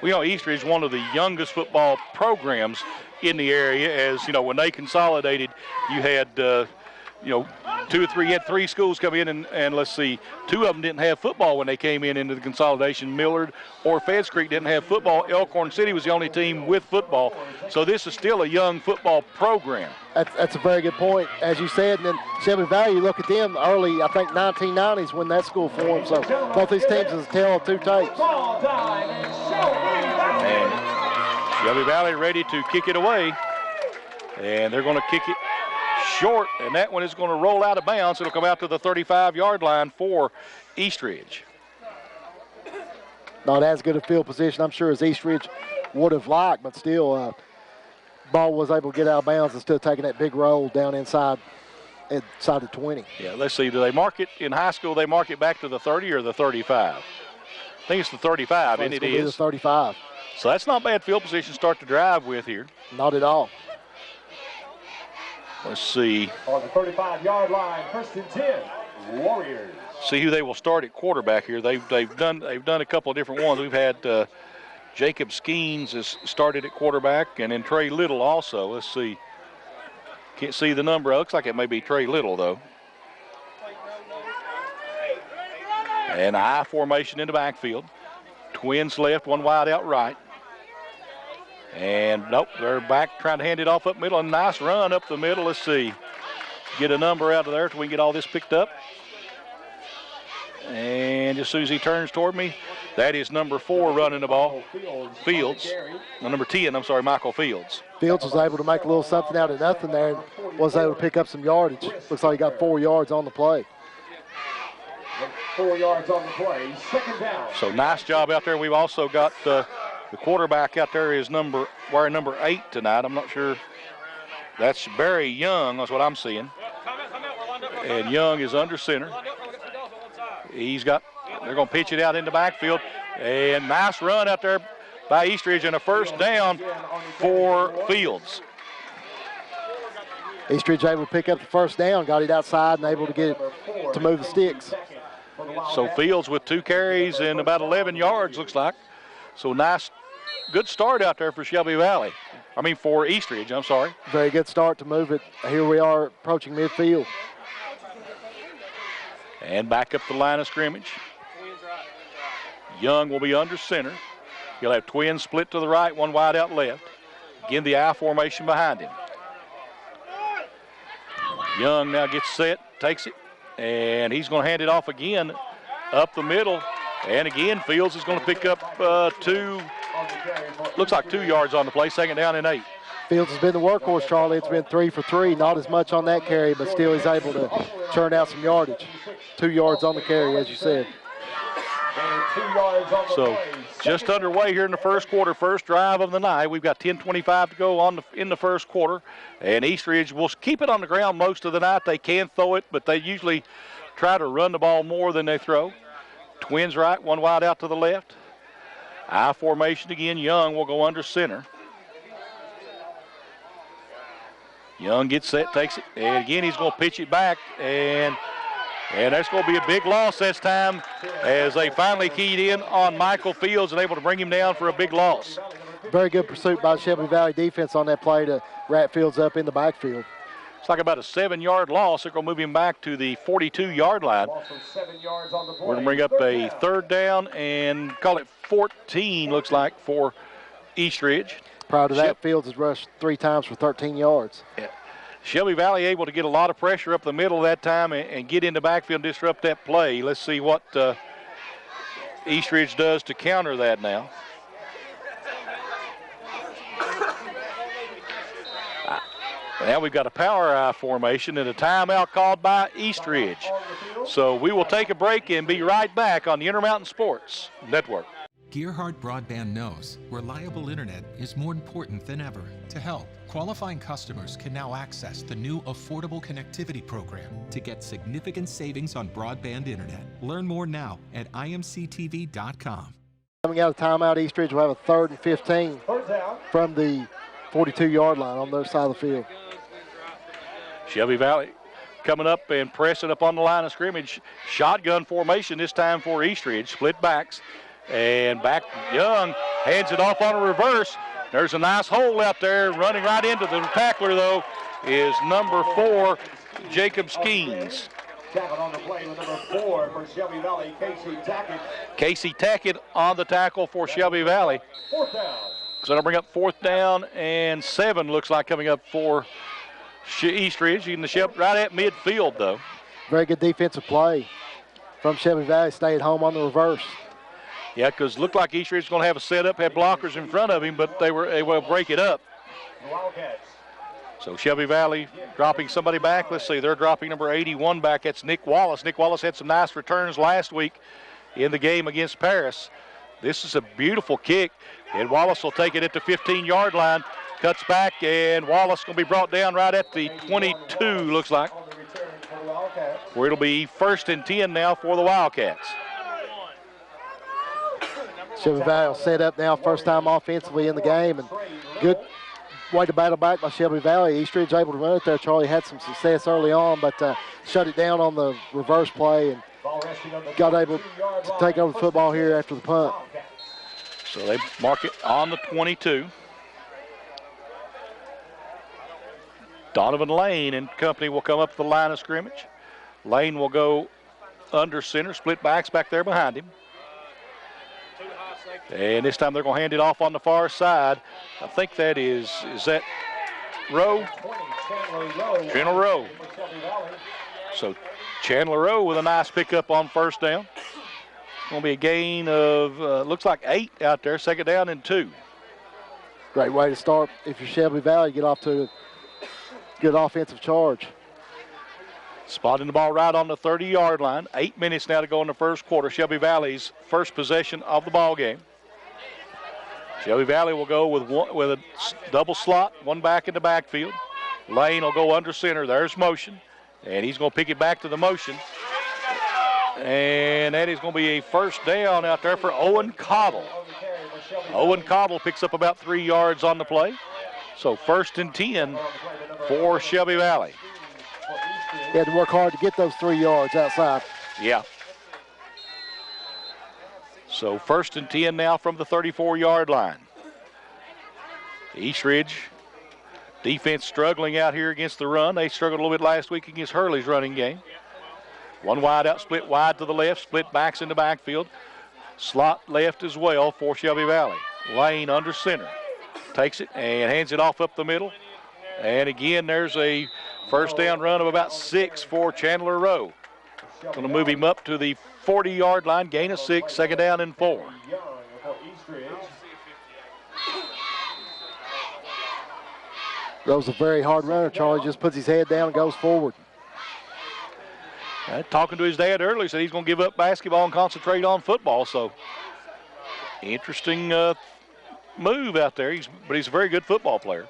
We know Eastridge is one of the youngest football programs in the area. As you know, when they consolidated, you had you had three schools come in, and let's see, two of them didn't have football when they came into the consolidation. Millard or Feds Creek didn't have football. Elkhorn City was the only team with football. So this is still a young football program. That's a very good point, as you said. And then Shelby Valley, you look at them early, I think 1990s when that school formed. So both these teams is a tale of two tapes. And Shelby Valley ready to kick it away. And they're going to kick it short, and that one is going to roll out of bounds. It'll come out to the 35-yard line for Eastridge. Not as good a field position, I'm sure, as Eastridge would have liked, but still, ball was able to get out of bounds and still taking that big roll down inside the 20. Yeah, let's see. Do they mark it in high school? They mark it back to the 30 or the 35? I think it's the 35, and it is. The 35. So that's not bad field position to start the drive with here. Not at all. Let's see. On the 35-yard line, first and 10, Warriors. See who they will start at quarterback here. They've done a couple of different ones. We've had Jacob Skeens has started at quarterback, and then Trey Little also. Let's see. Can't see the number. It looks like it may be Trey Little though. And I formation in the backfield. Twins left, one wide out right. And nope, they're back trying to hand it off up middle. A nice run up the middle. Let's see. Get a number out of there so we can get all this picked up. And as soon as he turns toward me, that is number 4 running the ball. Fields. No, number 10, I'm sorry, Michael Fields. Fields was able to make a little something out of nothing there and was able to pick up some yardage. Looks like he got 4 yards on the play. 4 yards on the play, second down. So nice job out there. We've also got the quarterback out there is wearing number 8 tonight. I'm not sure. That's Barry Young. That's what I'm seeing. And Young is under center. They're going to pitch it out in the backfield. And nice run out there by Eastridge and a first down for Fields. Eastridge able to pick up the first down, got it outside and able to get it to move the sticks. So Fields with 2 carries and about 11 yards, looks like. So nice, good start out there for Shelby Valley. For Eastridge, I'm sorry. Very good start to move it. Here we are approaching midfield. And back up the line of scrimmage. Young will be under center. He'll have twins split to the right, one wide out left. Again, the I formation behind him. Young now gets set, takes it, and he's going to hand it off again up the middle. And again, Fields is going to pick up 2 yards on the play, second down and 8. Fields has been the workhorse, Charlie. It's been 3 for 3. Not as much on that carry, but still he's able to churn out some yardage. 2 yards on the carry, as you said. So just underway here in the first quarter, first drive of the night. We've got 10:25 to go in the first quarter. And Eastridge will keep it on the ground most of the night. They can throw it, but they usually try to run the ball more than they throw. Twins right, one wide out to the left. I formation again. Young will go under center. Young gets set, takes it, and again he's going to pitch it back, and that's going to be a big loss this time as they finally keyed in on Michael Fields and able to bring him down for a big loss. Very good pursuit by the Shelby Valley defense on that play to wrap Fields up in the backfield. It's like about a 7-yard loss. They're going to move him back to the 42-yard line. We're going to bring up a third down and call it 14, looks like, for Eastridge. Prior to that, Fields has rushed 3 times for 13 yards. Yeah. Shelby Valley able to get a lot of pressure up the middle that time and get in the backfield and disrupt that play. Let's see what Eastridge does to counter that now. Now we've got a power I formation and a timeout called by Eastridge. So we will take a break and be right back on the Intermountain Sports Network. Gearhart Broadband knows reliable internet is more important than ever. To help, qualifying customers can now access the new Affordable Connectivity Program to get significant savings on broadband internet. Learn more now at imctv.com. Coming out of timeout, Eastridge will have a 3rd and 15 from the 42-yard line on their side of the field. Shelby Valley coming up and pressing up on the line of scrimmage. Shotgun formation this time for Eastridge. Split backs. And back Young hands it off on a reverse. There's a nice hole out there. Running right into the tackler, though, is number 4, Jacob Skeens. Tackle on the play with number 4 for Shelby Valley, Casey Tackett. Casey Tackett on the tackle for Shelby Valley. 4th down. So that'll bring up 4th down and 7, looks like, coming up for East Ridge. Using the Shelby right at midfield, though. Very good defensive play from Shelby Valley. Stayed home on the reverse. Yeah, because it looked like East Ridge was going to have a setup, had blockers in front of him, but they were able to break it up. Wildcats. So Shelby Valley dropping somebody back. Let's see, they're dropping number 81 back. That's Nick Wallace. Nick Wallace had some nice returns last week in the game against Paris. This is a beautiful kick, and Wallace will take it at the 15-yard line. Cuts back, and Wallace going to be brought down right at the 22, looks like, where it'll be 1st and 10 now for the Wildcats. Shelby Valley will set up now, first time offensively in the game, and good way to battle back by Shelby Valley. East Ridge able to run it there. Charlie had some success early on, but shut it down on the reverse play and got able to take over the football here after the punt. So they mark it on the 22. Donovan Lane and company will come up the line of scrimmage. Lane will go under center, split backs back there behind him. And this time they're going to hand it off on the far side. I think that is that Rowe? Chandler Rowe. So Chandler Rowe with a nice pickup on 1st down. Going to be a gain of, looks like 8 out there, 2nd down and 2. Great way to start if you're Shelby Valley, get off to a good offensive charge. Spotting the ball right on the 30-yard line. 8 minutes now to go in the first quarter. Shelby Valley's first possession of the ball game. Shelby Valley will go with a double slot, one back in the backfield. Lane will go under center. There's motion, and he's going to pick it back to the motion. And that is going to be a 1st down out there for Owen Cottle. Owen Cottle picks up about 3 yards on the play. So 1st and 10 for Shelby Valley. He had to work hard to get those 3 yards outside. Yeah. So 1st and 10 now from the 34-yard line. East Ridge defense struggling out here against the run. They struggled a little bit last week against Hurley's running game. One wide out, split wide to the left, split backs in the backfield. Slot left as well for Shelby Valley. Lane under center. Takes it and hands it off up the middle. And again, there's a 1st down run of about 6 for Chandler Rowe. Going to move him up to the 40-yard line, gain of 6, 2nd down and 4. Rowe's a very hard runner. Charlie just puts his head down and goes forward. Talking to his dad earlier, said he's going to give up basketball and concentrate on football. So interesting move out there. But he's a very good football player.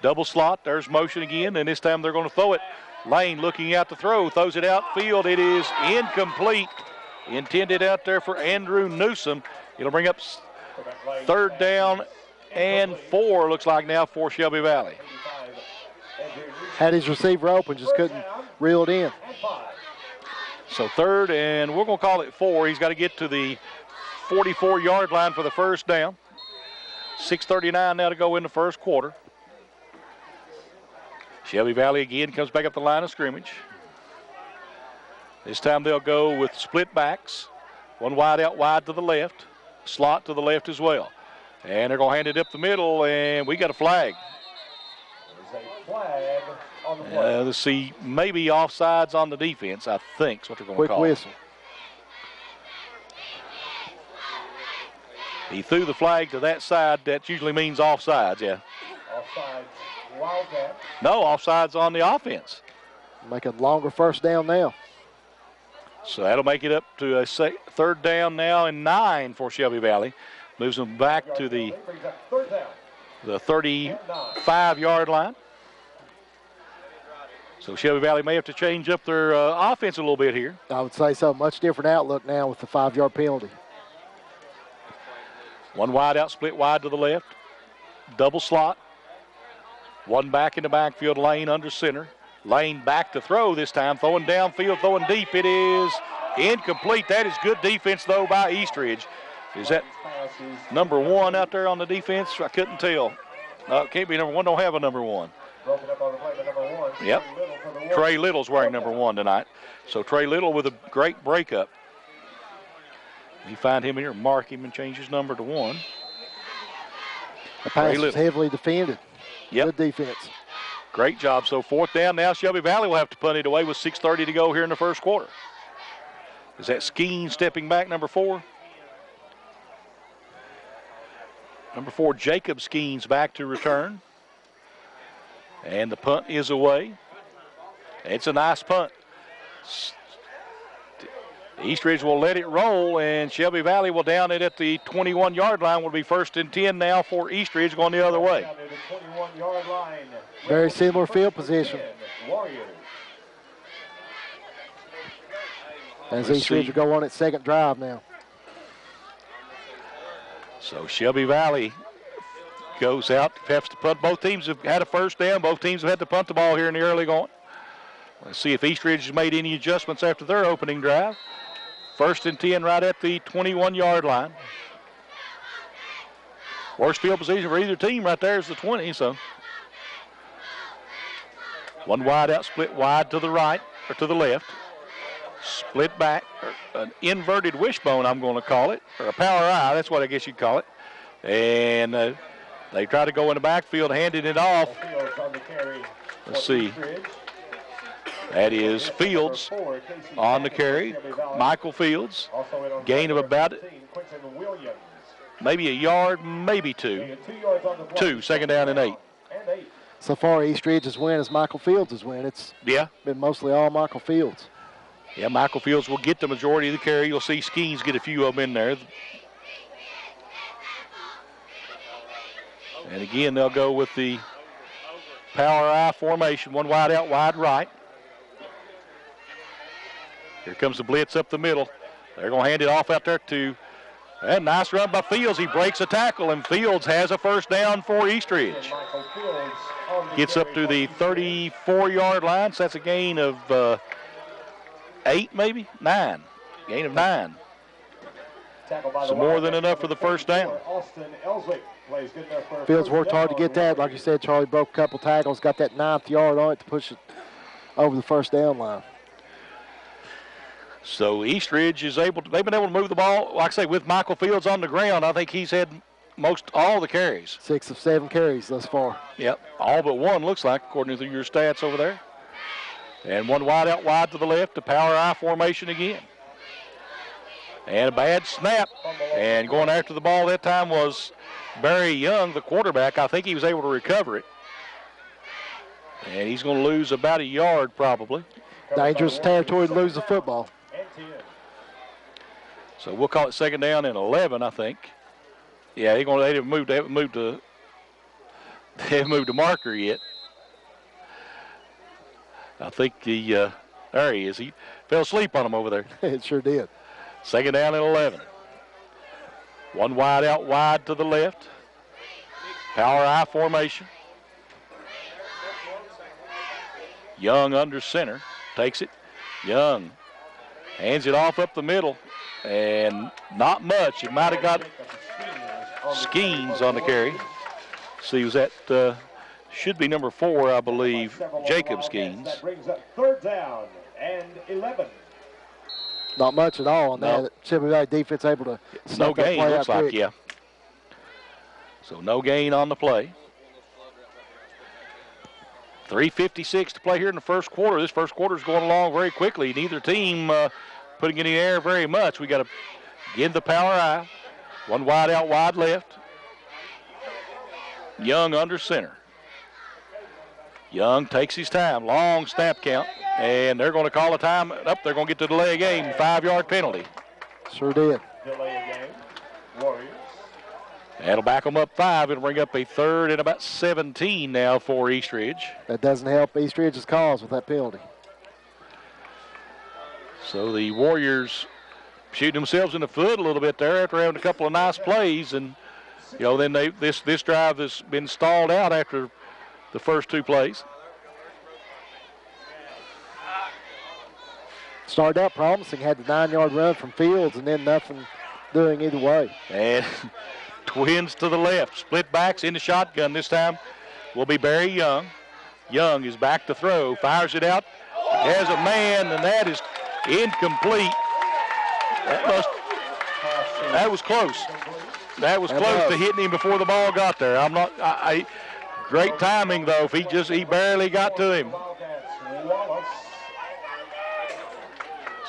Double slot, there's motion again, and this time they're going to throw it. Lane looking out to throw, throws it outfield. It is incomplete. Intended out there for Andrew Newsom. It'll bring up 3rd down and 4, looks like now, for Shelby Valley. Had his receiver open, just couldn't reel it in. So 3rd, and we're going to call it 4. He's got to get to the 44-yard line for the 1st down. 6:39 now to go in the first quarter. Shelby Valley again comes back up the line of scrimmage. This time they'll go with split backs. One wide out wide to the left. Slot to the left as well. And they're going to hand it up the middle, and we got a flag. There's a flag on the play. Let's see, maybe offsides on the defense, I think is what they're going to call. Quick whistle. He threw the flag to that side. That usually means offsides, yeah. Offside, Wildcat. No, offsides on the offense. Making longer 1st down now. So that'll make it up to a 3rd down now and 9 for Shelby Valley. Moves them back to the 35-yard line. So Shelby Valley may have to change up their offense a little bit here. I would say so. Much different outlook now with the 5-yard penalty. One wide out, split wide to the left. Double slot. One back in the backfield, Lane under center. Lane back to throw this time, throwing downfield, throwing deep. It is incomplete. That is good defense, though, by East Ridge. Is that number 1 out there on the defense? I couldn't tell. No, it can't be number 1. Don't have a number 1. Broken up on the play by number 1. Yep. Trey Little's wearing number 1 tonight. So Trey Little with a great breakup. You find him here, mark him, and change his number to 1. The pass was heavily defended. Yep. Good defense. Great job. So 4th down now. Shelby Valley will have to punt it away with 6:30 to go here in the first quarter. Is that Skeen stepping back, number 4? Number 4, Jacob Skeen's back to return. And the punt is away. It's a nice punt. Eastridge will let it roll, and Shelby Valley will down it at the 21-yard line. Will be 1st and 10 now for Eastridge going the other way. Very similar field position. As Eastridge will go on its 2nd drive now. So Shelby Valley goes out, has to punt. Both teams have had a 1st down. Both teams have had to punt the ball here in the early going. Let's see if Eastridge has made any adjustments after their opening drive. 1st and 10 right at the 21-yard line. Worst field position for either team right there is the 20, so. One wide out, split wide to the right, or to the left. Split back, or an inverted wishbone, I'm going to call it, or a power eye, that's what I guess you'd call it. And they try to go in the backfield, handing it off. Let's see. That is Fields on the carry. Michael Fields. Gain of about maybe a yard, maybe 2. 2, 2nd down and 8. So far, Eastridge's win is Michael Fields' win. It's been mostly all Michael Fields. Yeah, Michael Fields will get the majority of the carry. You'll see Skeens get a few of them in there. And again, they'll go with the power I formation. One wide out, wide right. Here comes the blitz up the middle. They're going to hand it off out there to, and nice run by Fields. He breaks a tackle, and Fields has a 1st down for Eastridge. Gets up to the 34-yard line, so that's a gain of 8, maybe? 9. Gain of 9. So more than enough for the 1st down. Fields worked hard to get that. Like you said, Charlie broke a couple tackles, got that 9th yard on it to push it over the 1st down line. So Eastridge is they've been able to move the ball, like I say, with Michael Fields on the ground. I think he's had all the carries. 6 of 7 carries thus far. Yep, all but 1 looks like, according to your stats over there. And one wide out wide to the left, the power I formation again. And a bad snap. And going after the ball that time was Barry Young, the quarterback. I think he was able to recover it. And he's going to lose about a yard probably. Dangerous territory to lose the football. So we'll call it 2nd down and 11, I think. Yeah, they haven't moved the marker yet. I think there he is. He fell asleep on him over there. It sure did. 2nd down and 11. One wide out wide to the left. Power I formation. Young under center. Takes it. Young hands it off up the middle. And not much. He might have got Skeens on the carry. See, was that should be number 4, I believe, Jacob Skeens. That brings up 3rd down and 11. Not much at all on that. Shelby Valley defense able to no gain, looks like, quick. yeah. So no gain on the play. 3:56 to play here in the first quarter. This first quarter is going along very quickly. Neither team putting it in the air very much. We got to get the power I. One wide out, wide left. Young under center. Young takes his time. Long snap count. And they're going to call a time. They're going to get to delay a game. 5-yard penalty. Sure did. Delay a game. Warriors. That'll back them up 5. It'll bring up a 3rd and about 17 now for Eastridge. That doesn't help Eastridge's cause with that penalty. So the Warriors shooting themselves in the foot a little bit there after having a couple of nice plays. And, then this drive has been stalled out after the first 2 plays. Started out promising, had the 9-yard run from Fields, and then nothing doing either way. And twins to the left. Split backs in the shotgun this time will be Barry Young. Young is back to throw. Fires it out. Has a man, and that is incomplete. That was close. That was close to hitting him before the ball got there. Great timing, though. If he barely got to him.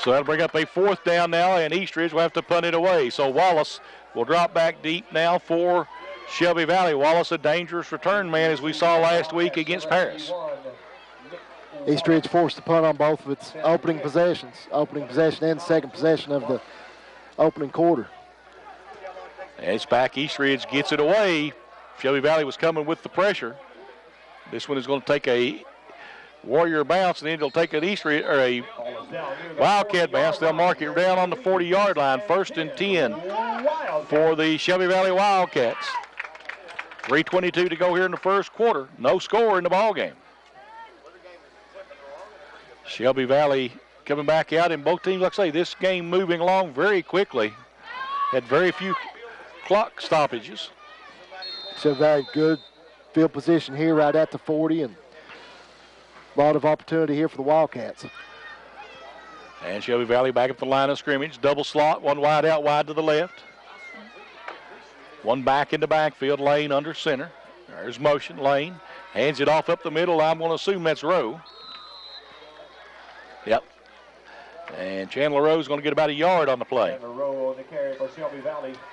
So that'll bring up a 4th down now, and Eastridge will have to punt it away. So Wallace will drop back deep now for Shelby Valley. Wallace, a dangerous return man, as we saw last week against Paris. Eastridge forced to punt on both of its opening possession and second possession of the opening quarter. And it's back. Eastridge gets it away. Shelby Valley was coming with the pressure. This one is going to take a Warrior bounce, and then it'll take an Eastridge or a Wildcat bounce. They'll mark it down on the 40-yard line. 1st and 10 for the Shelby Valley Wildcats. 3:22 to go here in the first quarter. No score in the ball game. Shelby Valley coming back out, and both teams, like I say, this game moving along very quickly. Had very few clock stoppages. Shelby Valley, good field position here right at the 40, and a lot of opportunity here for the Wildcats. And Shelby Valley back at the line of scrimmage. Double slot, one wide out wide to the left. One back in the backfield, Lane under center. There's motion, Lane. Hands it off up the middle. I'm going to assume that's Rowe. Yep. And Chandler Rowe's going to get about a yard on the play.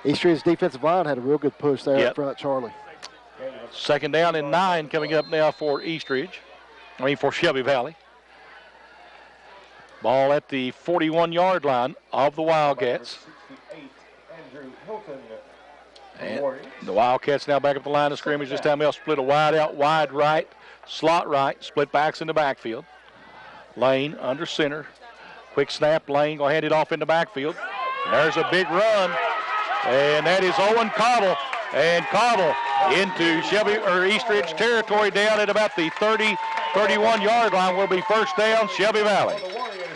Eastridge's defensive line had a real good push there up front, Charlie. 2nd down and 9 coming up now for for Shelby Valley. Ball at the 41-yard line of the Wildcats. And the Wildcats now back up the line of scrimmage. This time they'll split a wide out, wide right, slot right, split backs in the backfield. Lane under center. Quick snap, Lane going to hand it off in the backfield. There's a big run, and that is Owen Cottle. And Cottle into Eastridge territory down at about the 30, 31-yard line will be 1st down, Shelby Valley.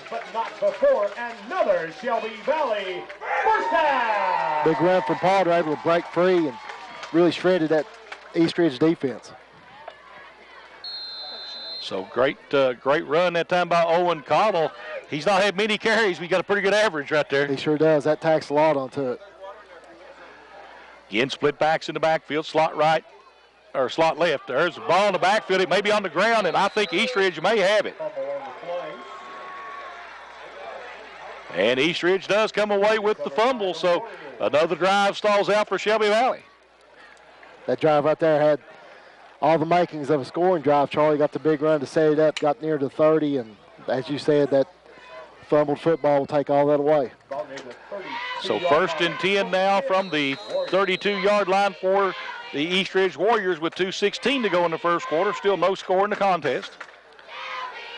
But not before another Shelby Valley 1st down. Big run from Potter, able to break free and really shredded that Eastridge defense. So great run that time by Owen Cottle. He's not had many carries, but he got a pretty good average right there. He sure does. That tacks a lot onto it. Again, split backs in the backfield, slot right, or slot left. There's the ball in the backfield. It may be on the ground, and I think Eastridge may have it. And Eastridge does come away with the fumble, so another drive stalls out for Shelby Valley. That drive right there had all the makings of a scoring drive. Charlie got the big run to set it up, got near to 30, and as you said, that fumbled football will take all that away. So 1st and 10 now from the 32-yard line for the Eastridge Warriors with 2:16 to go in the first quarter. Still no score in the contest.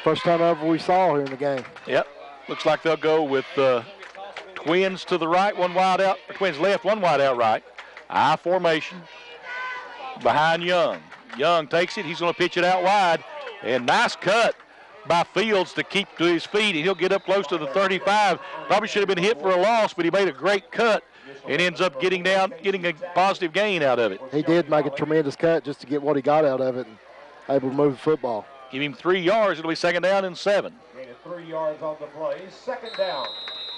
First time ever we saw here in the game. Yep. Looks like they'll go with twins to the right, one wide out, or twins left, one wide out right. I formation behind Young. Young takes it. He's going to pitch it out wide. And nice cut by Fields to keep to his feet, and he'll get up close to the 35. Probably should have been hit for a loss, but he made a great cut and ends up getting a positive gain out of it. He did make a tremendous cut just to get what he got out of it and able to move the football. Give him 3 yards. It'll be 2nd down and 7. 3 yards on the play, 2nd down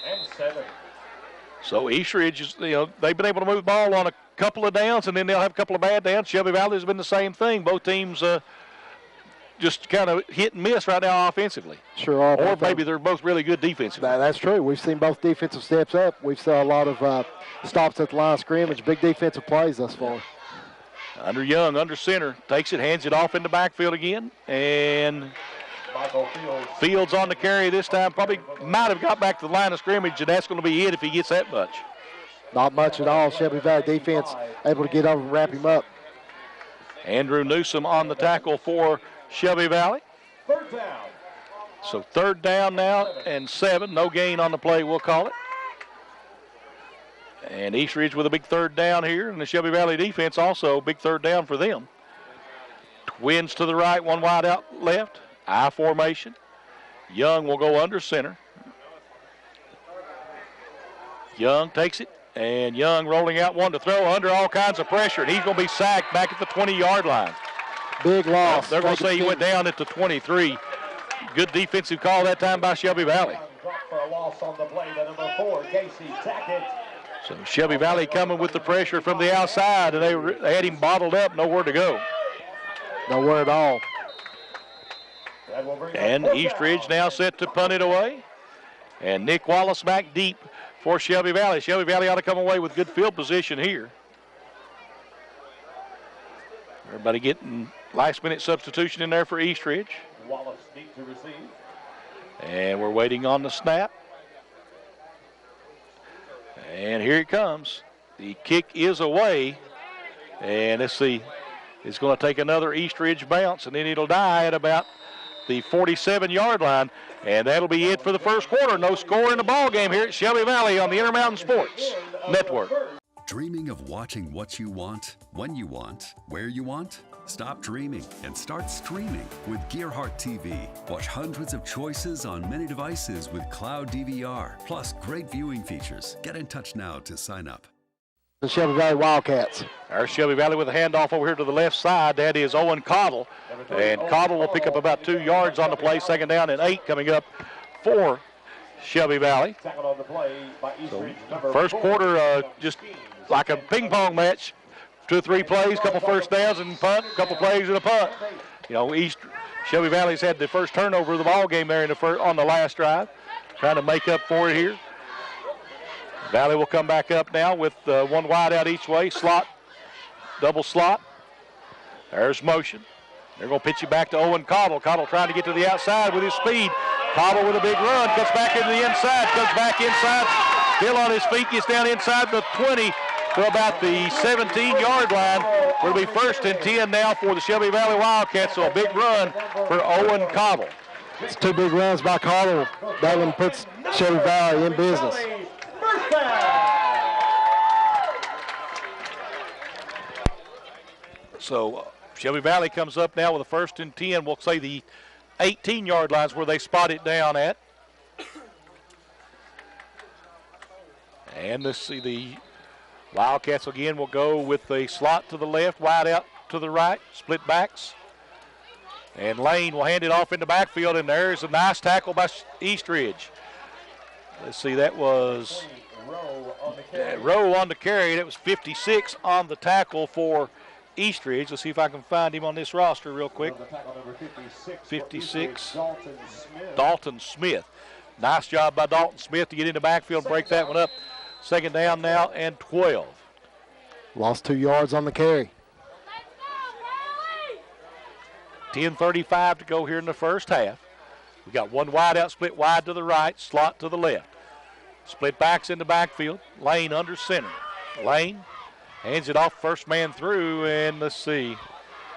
and 7. So Eastridge is, they've been able to move the ball on a couple of downs, and then they'll have a couple of bad downs. Shelby Valley has been the same thing. Both teams just kind of hit and miss right now offensively. Sure are. Or maybe they're both really good defensively. That's true. We've seen both defensive steps up. We've seen a lot of stops at the line of scrimmage, big defensive plays thus far. Under Young, under center, takes it, hands it off in the backfield again, and Fields on the carry this time. Probably might have got back to the line of scrimmage, and that's going to be it if he gets that much. Not much at all. Shelby Valley defense able to get over and wrap him up. Andrew Newsom on the tackle for Shelby Valley. 3rd down. So 3rd down now and 7. No gain on the play, we'll call it. And Eastridge with a big 3rd down here, and the Shelby Valley defense also big 3rd down for them. Twins to the right, one wide out left. I formation. Young will go under center. Young takes it, And Young rolling out one to throw under all kinds of pressure, and he's going to be sacked back at the 20-yard line. Big loss. They're going to say he went down at the 23. Good defensive call that time by Shelby Valley. For a loss on the play to number 4, Casey Tackett. So Shelby Valley coming with the pressure from the outside, and they had him bottled up, nowhere to go. Nowhere at all. And Eastridge now set to punt it away. And Nick Wallace back deep for Shelby Valley. Shelby Valley ought to come away with good field position here. Everybody getting last-minute substitution in there for Eastridge. Wallace deep to receive. And we're waiting on the snap. And here it comes. The kick is away. And let's see. It's going to take another Eastridge bounce, and then it'll die at about the 47-yard line. And that'll be it for the first quarter. No score in the ball game here at Shelby Valley on the Intermountain Sports Network. Dreaming of watching what you want, when you want, where you want? Stop dreaming and start streaming with Gearhart TV. Watch hundreds of choices on many devices with Cloud DVR, plus great viewing features. Get in touch now to sign up. The Shelby Valley Wildcats. There's Shelby Valley with a handoff over here to the left side. That is Owen Cottle. And Cottle will pick up about 2 yards on the play. Second down and 8 coming up for Shelby Valley. So first quarter, just like a ping pong match. 2 or 3 plays, couple first downs and punt, couple plays and a punt. You know, Shelby Valley's had the first turnover of the ball game there on the last drive. Trying to make up for it here. Valley will come back up now with one wide out each way. Slot, double slot. There's motion. They're going to pitch it back to Owen Cottle. Cottle trying to get to the outside with his speed. Cottle with a big run, cuts back into the inside, comes back inside. Still on his feet, gets down inside the 20 to about the 17-yard line. It'll be 1st and 10 now for the Shelby Valley Wildcats, so a big run for Owen Cottle. It's 2 big runs by Cottle. That one puts Shelby Valley in business. So Shelby Valley comes up now with a 1st and 10. We'll say the 18-yard lines where they spot it down at. And let's see, the Wildcats again will go with a slot to the left, wide out to the right, split backs. And Lane will hand it off in the backfield, and there's a nice tackle by Eastridge. Let's see, that was Rowe on the carry. That was 56 on the tackle for Eastridge. Let's see if I can find him on this roster real quick. 56, Dalton Smith. Nice job by Dalton Smith to get in the backfield and break that one up. Second down now and 12. Lost 2 yards on the carry. 10:35 to go here in the first half. We got one wide out, split wide to the right, slot to the left. Split backs in the backfield. Lane under center. Lane hands it off, first man through, and let's see.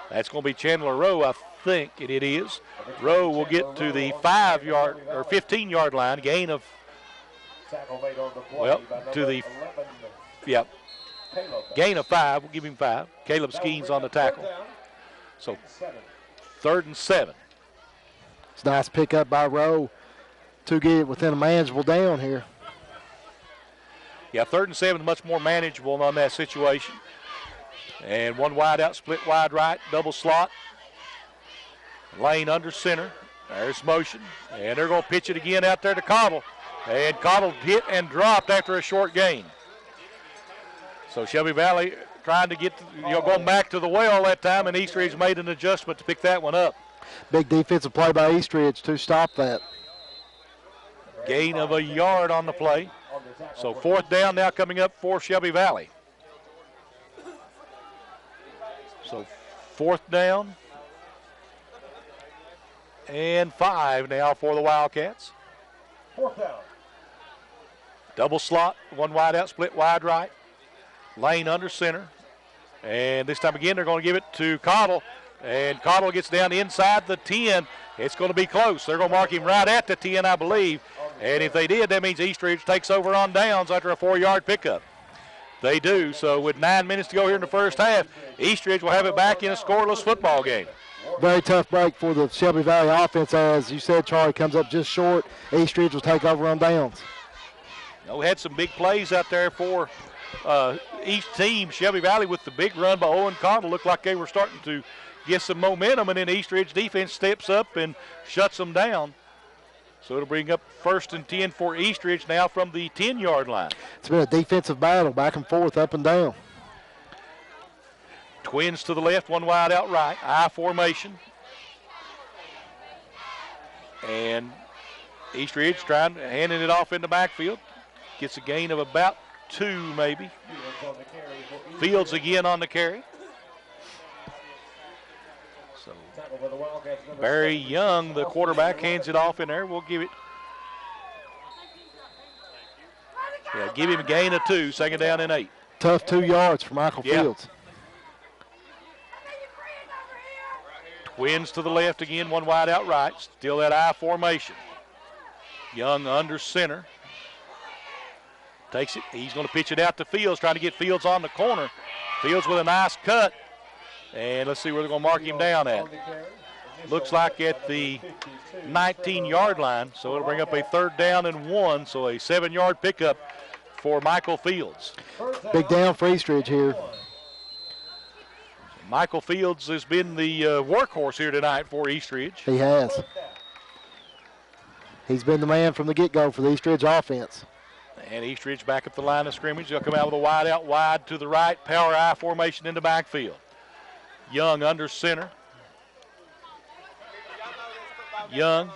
That's going to be Chandler Rowe, I think it is. Rowe will get to the 5-yard or 15-yard line, gain of, well, to the, yep, gain of 5. We'll give him 5. Caleb Skeens on the tackle. So 3rd and 7. It's a nice pickup by Rowe to get it within a manageable down here. Yeah, 3rd and 7, much more manageable on that situation. And one wide out, split wide right, double slot. Lane under center. There's motion. And they're going to pitch it again out there to Cottle. And Cottle hit and dropped after a short gain. So Shelby Valley trying to get, going back to the well that time, and Eastridge made an adjustment to pick that one up. Big defensive play by Eastridge to stop that. Gain of a yard on the play. So 4th down now coming up for Shelby Valley. So 4th down and 5 now for the Wildcats. 4th down. Double slot, one wide out, split wide right. Lane under center. And this time again, they're going to give it to Cottle. And Cottle gets down inside the 10. It's going to be close. They're going to mark him right at the 10, I believe. And if they did, that means Eastridge takes over on downs after a 4-yard pickup. They do. So with 9 minutes to go here in the first half, Eastridge will have it back in a scoreless football game. Very tough break for the Shelby Valley offense. As you said, Charlie, comes up just short. Eastridge will take over on downs. We had some big plays out there for each team. Shelby Valley with the big run by Owen Connell looked like they were starting to get some momentum, and then East Ridge defense steps up and shuts them down. So it'll bring up 1st and 10 for East Ridge now from the 10-yard line. It's been a defensive battle, back and forth, up and down. Twins to the left, one wide out right. I formation. And East Ridge handing it off in the backfield. Gets a gain of about 2 maybe. Fields again on the carry. So Barry Young, the quarterback, hands it off in there. We'll give it. Yeah, give him a gain of 2, 2nd down and 8. Tough 2 yards for Michael Fields. Twins to the left again, one wide out right. Still that I formation. Young under center. Takes it. He's going to pitch it out to Fields, trying to get Fields on the corner. Fields with a nice cut. And let's see where they're going to mark him down at. Looks like at the 19-yard line. So it'll bring up a 3rd down and 1. So a 7-yard pickup for Michael Fields. Big down for East Ridge here. Michael Fields has been the workhorse here tonight for East Ridge. He has. He's been the man from the get-go for the East Ridge offense. And East Ridge back up the line of scrimmage. They'll come out with a wide out wide to the right. Power I formation in the backfield. Young under center. Young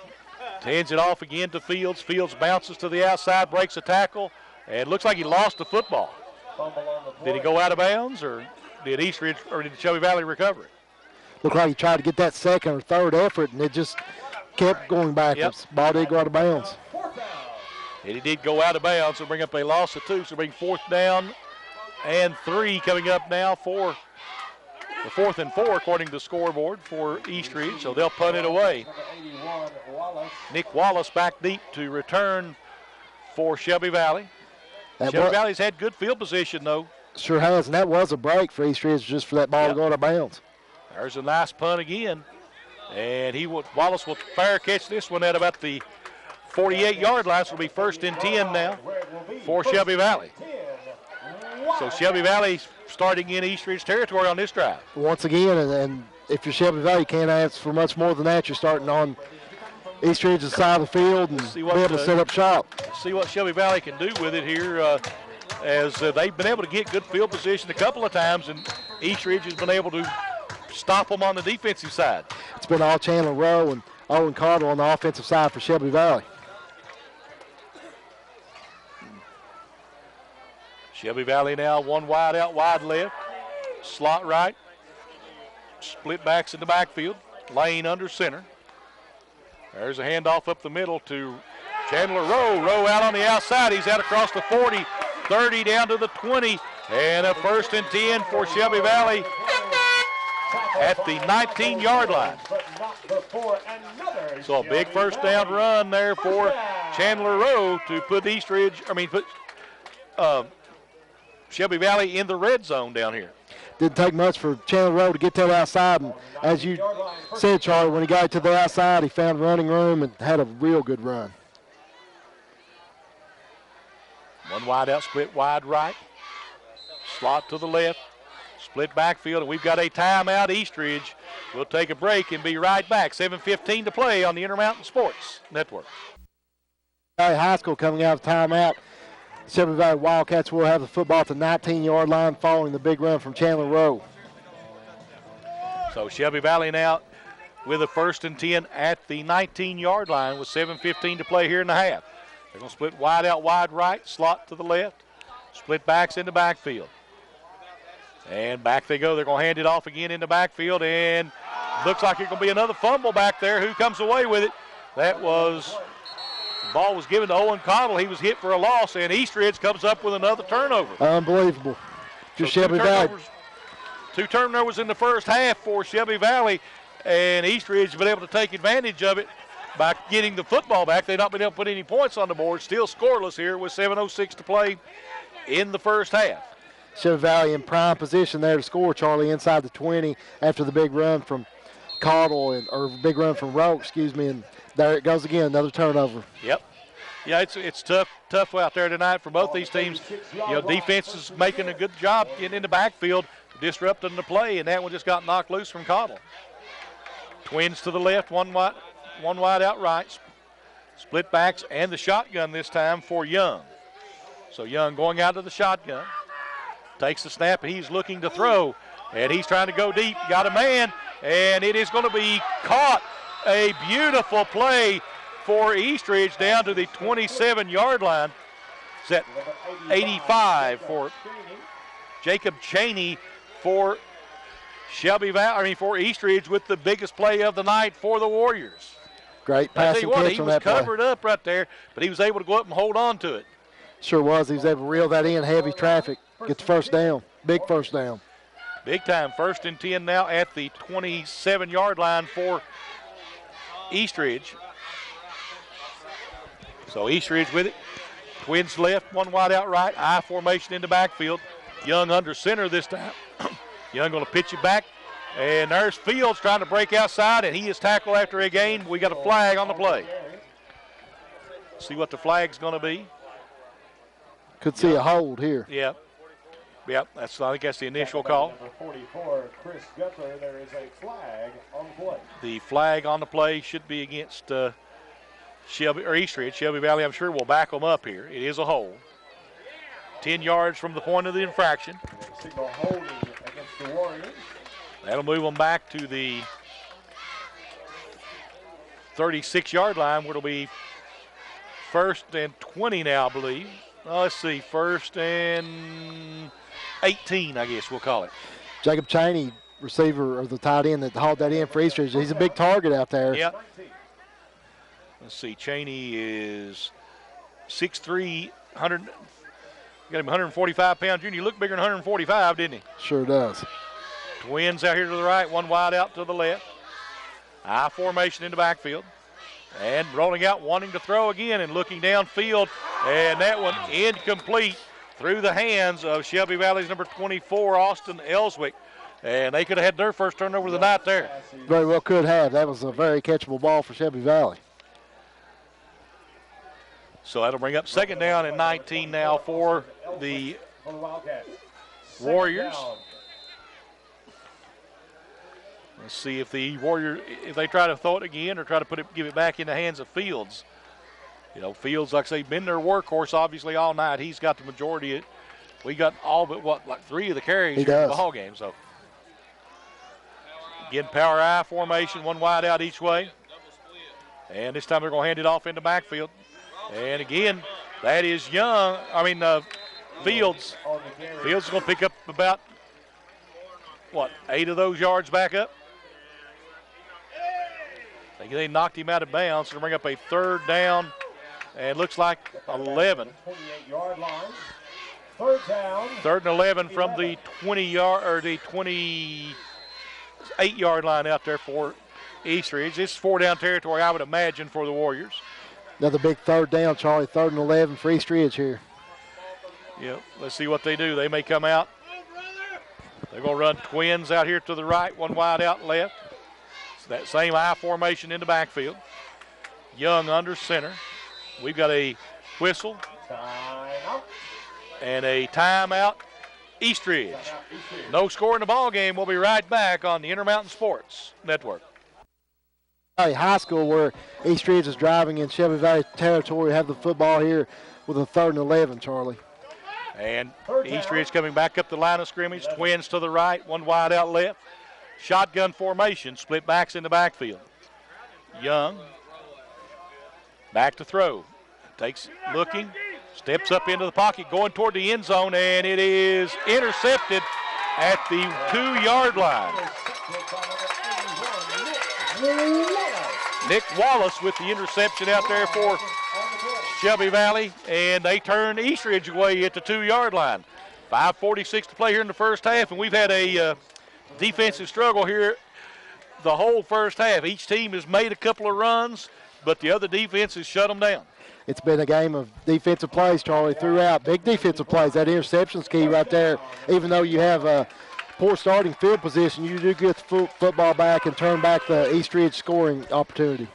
hands it off again to Fields. Fields bounces to the outside, breaks a tackle, and looks like he lost the football. Did he go out of bounds, or did East Ridge or did Shelby Valley recover it? Looked like he tried to get that 2nd or 3rd effort, and it just kept going backwards. Yep. Ball did go out of bounds. And he did go out of bounds, so bring up a loss of 2. So bring 4th down and 3 coming up now for the 4th and 4 according to the scoreboard for East Ridge. So they'll punt it away. Nick Wallace back deep to return for Shelby Valley. Shelby Valley's had good field position, though. Sure has, and that was a break for East Ridge just for that ball to go out of bounds. There's a nice punt again. And Wallace will fair catch this one at about the 48-yard line. So it'll be 1st and 10 now for Shelby Valley. So Shelby Valley starting in East Ridge territory on this drive. Once again, and if you're Shelby Valley, you can't ask for much more than that. You're starting on East Ridge's side of the field and be able to set up shop. See what Shelby Valley can do with it here as they've been able to get good field position a couple of times, and East Ridge has been able to stop them on the defensive side. It's been all Chandler Rowe and Owen Cardle on the offensive side for Shelby Valley. Shelby Valley now one wide out, wide left, slot right, split backs in the backfield, Lane under center. There's a handoff up the middle to Chandler Rowe. Rowe out on the outside. He's out across the 40, 30 down to the 20, and a 1st and 10 for Shelby Valley at the 19-yard line. So a big 1st down run there for Chandler Rowe to put Shelby Valley in the red zone down here. Didn't take much for Chandler Rowe to get to the outside, and as you said, Charlie, when he got to the outside, he found running room and had a real good run. One wide out, split wide right, slot to the left, split backfield, and we've got a timeout, East Ridge. We'll take a break and be right back. 7:15 to play on the Intermountain Sports Network. High School coming out of timeout. Shelby Valley Wildcats will have the football at the 19-yard line following the big run from Chandler Rowe. So Shelby Valley now with a 1st and 10 at the 19-yard line with 7:15 to play here in the half. They're going to split wide out, wide right, slot to the left, split backs in the backfield. And back they go. They're going to hand it off again in the backfield, and looks like it's going to be another fumble back there. Who comes away with it? The ball was given to Owen Connell. He was hit for a loss, and East Ridge comes up with another turnover. Unbelievable. Just Shelby Valley. 2 turnovers in the first half for Shelby Valley, and East Ridge has been able to take advantage of it by getting the football back. They've not been able to put any points on the board. Still scoreless here with 7:06 to play in the first half. Shelby Valley in prime position there to score, Charlie, inside the 20 after the big run from big run from Rowe, and there it goes again, another turnover. Yep. Yeah, it's tough out there tonight for both these teams. Defense is making a good job getting in the backfield, disrupting the play, and that one just got knocked loose from Cottle. Twins to the left, one wide out right. Split backs and the shotgun this time for Young. So Young going out to the shotgun. Takes the snap, and he's looking to throw, and he's trying to go deep. Got a man, and it is going to be caught. A beautiful play for Eastridge down to the 27-yard line. It's at 85 for Jacob Cheney for for Eastridge with the biggest play of the night for the Warriors. Great passing catch he on was that play. covered up right there, but he was able to go up and hold on to it. Sure was. He was able to reel that in, heavy traffic, get the first down, big first down. Big time, 1st and 10 now at the 27-yard line for Eastridge. So Eastridge with it. Twins left, one wide out right. I formation in the backfield. Young under center this time. Young going to pitch it back. And there's Fields trying to break outside, and he is tackled after a gain. We got a flag on the play. See what the flag's going to be. Could see a hold here. Yeah. Yep, I think that's the initial call. Number 44, Chris Guttler, there is a flag on the play. The flag on the play should be against Shelby or Eastridge. Shelby Valley, I'm sure, will back them up here. It is a hold. 10 yards from the point of the infraction. Signal holding against the Warriors. That'll move them back to the 36-yard line, where it'll be 1st and 20 now, I believe. Let's see, 1st and 18, I guess we'll call it. Jacob Cheney, receiver, or the tight end that hauled that in for Eastridge. He's a big target out there. Yep. Let's see, Cheney is 6'3", got him 145 pounds junior. He looked bigger than 145, didn't he? Sure does. Twins out here to the right, one wide out to the left. I formation in the backfield. And rolling out, wanting to throw again and looking downfield. And that one incomplete through the hands of Shelby Valley's number 24, Austin Ellswick. And they could have had their first turnover of the night there. Very well could have. That was a very catchable ball for Shelby Valley. So that'll bring up 2nd down and 19 now for the Warriors. Let's see if the Warriors, if they try to throw it again or try to give it back in the hands of Fields. Fields, like I say, been their workhorse obviously all night. He's got the majority of it. We got all but like 3 of the carries in the ball game. So again, power I formation, one wide out each way. And this time they're going to hand it off in the backfield. And again, that is Fields. Fields is going to pick up about, 8 of those yards back up. They knocked him out of bounds, so to bring up a 3rd down, and looks like 11. 28-yard line. 3rd down. 3rd and 11 from the 28-yard line out there for Eastridge. This is 4-down territory, I would imagine, for the Warriors. Another big 3rd down, Charlie. 3rd and 11 for Eastridge here. Yep, let's see what they do. They may come out. They're going to run twins out here to the right, one wide out left. It's that same I formation in the backfield. Young under center. We've got a whistle and a timeout. Eastridge. No score in the ball game. We'll be right back on the Intermountain Sports Network. High School, where Eastridge is driving in Shelby Valley territory, have the football here with a 3rd and 11, Charlie. And Eastridge coming back up the line of scrimmage. Twins to the right, one wide out left. Shotgun formation, split backs in the backfield. Young back to throw. Takes looking, steps up into the pocket, going toward the end zone, and it is intercepted at the 2-yard line. Nick Wallace with the interception out there for Shelby Valley, and they turn Eastridge away at the 2-yard line. 5:46 to play here in the first half, and we've had a defensive struggle here the whole first half. Each team has made a couple of runs, but the other defense has shut them down. It's been a game of defensive plays, Charlie, throughout. Big defensive plays. That interception's key right there. Even though you have a poor starting field position, you do get the football back and turn back the Eastridge scoring opportunity.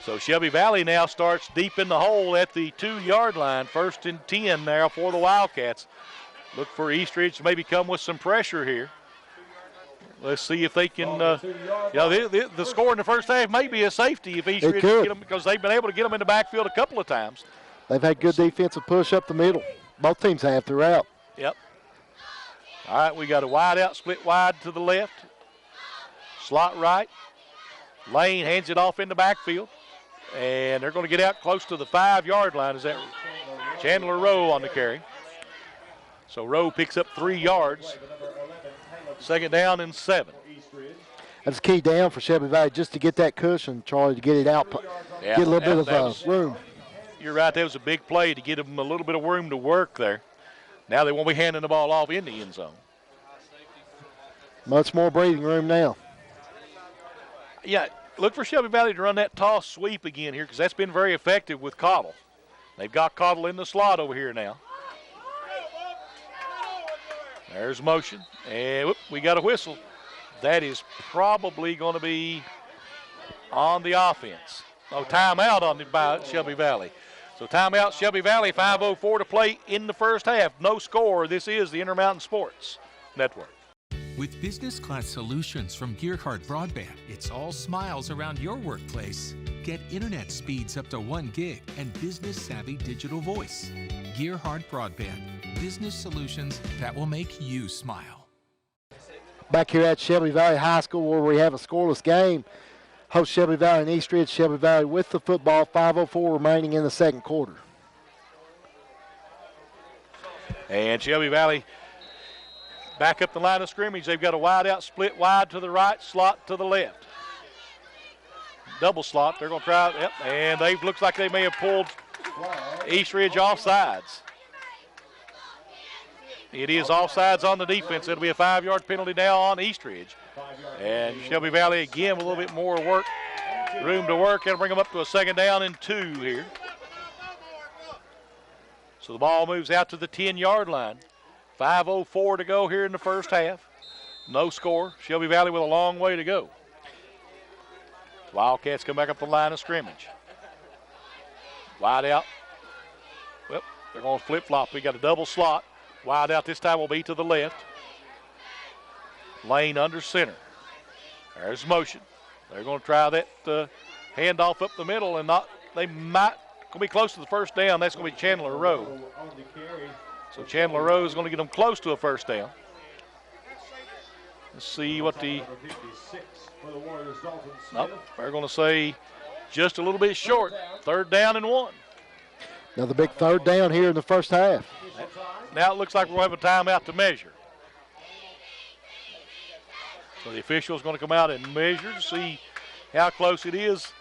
So Shelby Valley now starts deep in the hole at the 2-yard line. 1st and 10 now for the Wildcats. Look for Eastridge to maybe come with some pressure here. Let's see if they can, the score in the first half may be a safety if Eastridge can get them, because they've been able to get them in the backfield a couple of times. They've had good defensive push up the middle. Both teams have throughout. Yep. All right, we got a wide out, split wide to the left. Slot right. Lane hands it off in the backfield. And they're going to get out close to the 5-yard line. Is that Chandler Rowe on the carry? So Rowe picks up 3 yards. 2nd down and 7. That's a key down for Shelby Valley, just to get that cushion, Charlie, to get it out, get a little bit of room. You're right, that was a big play to get them a little bit of room to work there. Now they won't be handing the ball off in the end zone. Much more breathing room now. Yeah, look for Shelby Valley to run that toss sweep again here, because that's been very effective with Cottle. They've got Cottle in the slot over here now. There's motion, and we got a whistle. That is probably going to be on the offense. Oh, timeout by Shelby Valley. So timeout Shelby Valley, 5:04 to play in the first half. No score. This is the Intermountain Sports Network. With business class solutions from Gearhart Broadband, it's all smiles around your workplace. Get internet speeds up to 1 gig and business savvy digital voice. Gearhart Broadband, business solutions that will make you smile. Back here at Shelby Valley High School, where we have a scoreless game. Host Shelby Valley and Eastridge. Shelby Valley with the football, 5:04 remaining in the 2nd quarter. And Shelby Valley back up the line of scrimmage. They've got a wide out, split wide to the right, slot to the left. Double slot. They're going to try it. Yep. And they looks like they may have pulled Eastridge off sides. It is offsides on the defense. It'll be a 5-yard penalty now on Eastridge. And Shelby Valley again with a little bit more room to work. That'll bring them up to a 2nd down and 2 here. So the ball moves out to the 10-yard line. 5:04 to go here in the first half. No score. Shelby Valley with a long way to go. Wildcats come back up the line of scrimmage. Wide out. Well, they're going to flip-flop. We got a double slot. Wide out this time will be to the left. Lane under center. There's motion. They're going to try that handoff up the middle, and they might going to be close to the 1st down. That's going to be Chandler Rowe. So Chandler Rowe is going to get them close to a 1st down. Let's see what the. Nope, they're going to say just a little bit short. 3rd down and 1. Another big 3rd down here in the first half. Now it looks like we'll have a timeout to measure. So the official is going to come out and measure to see how close it is.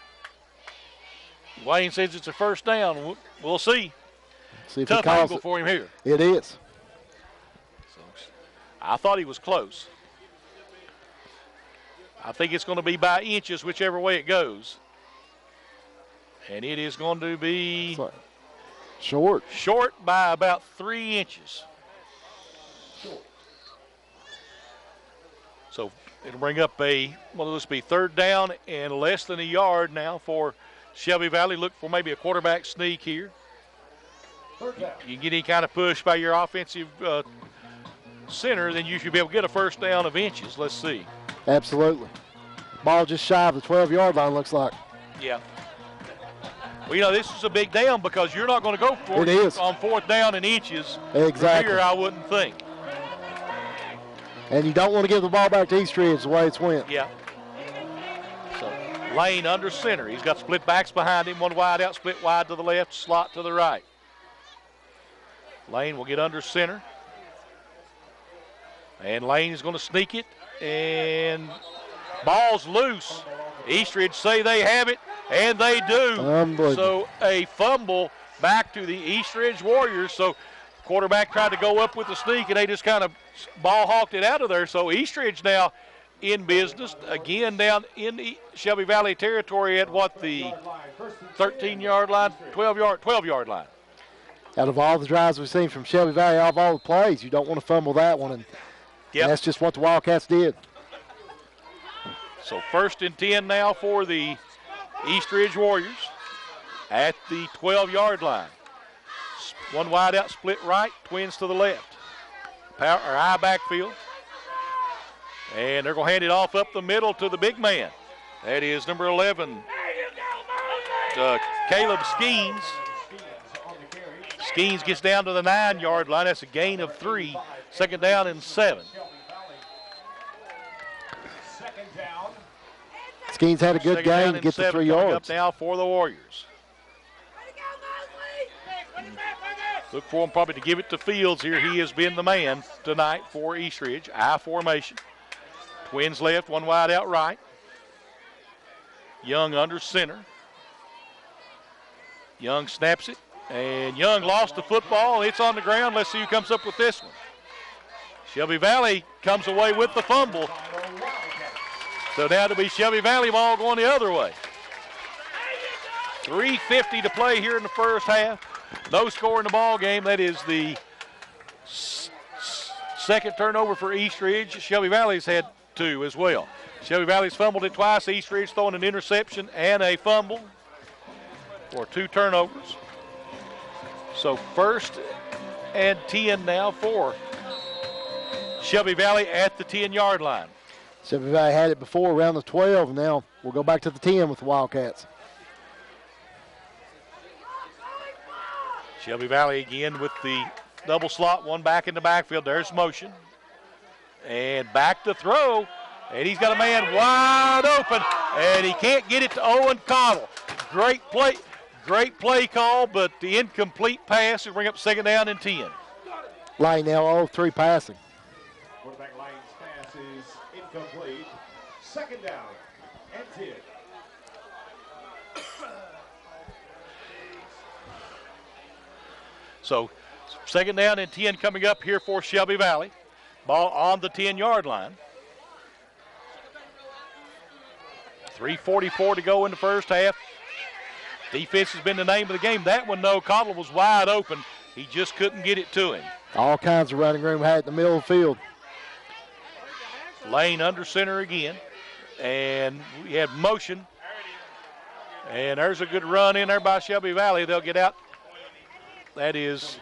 Wayne says it's a 1st down. We'll see. See if Tough he calls angle for him here. It is. So I thought he was close. I think it's going to be by inches whichever way it goes. And it is going to be short. Short by about 3 inches. So it'll bring up will this be 3rd down and less than a yard now for Shelby Valley. Look for maybe a quarterback sneak here. You get any kind of push by your offensive center, then you should be able to get a 1st down of inches. Let's see. Absolutely. Ball just shy of the 12-yard line, looks like. Yeah. Well, this is a big down because you're not going to go for it on 4th down and inches. Exactly. Here, I wouldn't think. And you don't want to give the ball back to Eastridge the way it's went. Yeah. So Lane under center. He's got split backs behind him. One wide out, split wide to the left, slot to the right. Lane will get under center. And Lane is going to sneak it. And ball's loose. Eastridge say they have it, and they do. So a fumble back to the Eastridge Warriors. So quarterback tried to go up with the sneak, and they just kind of ball hawked it out of there. So Eastridge now in business, again down in Shelby Valley territory at the 13-yard line, 12-yard line. Out of all the drives we've seen from Shelby Valley, out of all the plays, you don't want to fumble that one. And that's just what the Wildcats did. So 1st and 10 now for the Eastridge Warriors at the 12-yard line. One wide out, split right, Twins to the left. High backfield. And they're going to hand it off up the middle to the big man. That is number 11, Caleb Skeens. Skeens gets down to the 9-yard line. That's a gain of 3. Second down and 7. Skeens had a good game to get the 3 yards. Up now for the Warriors. Look for him probably to give it to Fields here. He has been the man tonight for Eastridge. I formation. Twins left, one wide out right. Young under center. Young snaps it, and Young lost the football. It's on the ground. Let's see who comes up with this one. Shelby Valley comes away with the fumble. So now it'll be Shelby Valley ball going the other way. 3:50 to play here in the first half. No score in the ball game. That is the second turnover for Eastridge. Shelby Valley's had 2 as well. Shelby Valley's fumbled it twice. Eastridge throwing an interception and a fumble for 2 turnovers. So 1st and 10 now for Shelby Valley at the 10-yard line. Shelby Valley had it before around the 12. Now we'll go back to the 10 with the Wildcats. Shelby Valley again with the double slot, one back in the backfield. There's motion. And back to throw. And he's got a man wide open. And he can't get it to Owen Cottle. Great play call, but the incomplete pass will bring up second down and 10. Lane now 0-3 passing. Quarterback Lane's pass is incomplete. Second down and 10. So second down and 10 coming up here for Shelby Valley. Ball on the 10-yard line. 3:44 to go in the first half. Defense has been the name of the game. That one, though, Cottle was wide open. He just couldn't get it to him. All kinds of running room had in the middle of the field. Lane under center again. And we had motion. And there's a good run in there by Shelby Valley. They'll get out. That is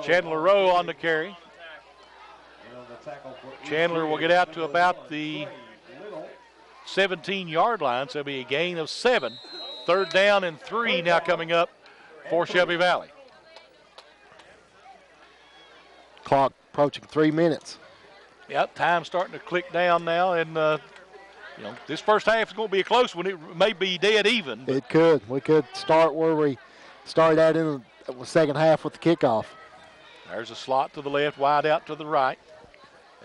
Chandler Rowe on the carry. Chandler will get out to about the 17-yard line, so it'll be a gain of 7. Third down and 3 now coming up for Shelby Valley. Clock approaching 3 minutes. Yep, time's starting to click down now, and this first half is going to be a close one. It may be dead even. It could. We could start where we started out in the second half with the kickoff. There's a slot to the left, wide out to the right.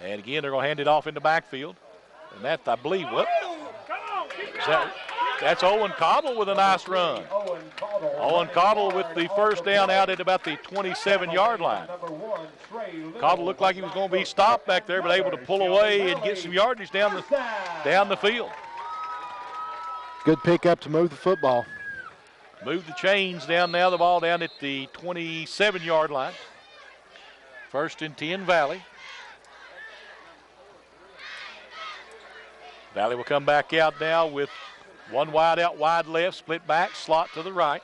And again, they're going to hand it off in the backfield. And that, I believe, that's Owen Cottle with a nice run. Owen Cottle with the first down out at about the 27-yard line. Cottle looked like he was going to be stopped back there, but able to pull away and get some yardage down the field. Good pickup to move the football. Move the chains down now, the ball down at the 27-yard line. First and 10, Valley. Valley will come back out now with one wide out, wide left, split back, slot to the right.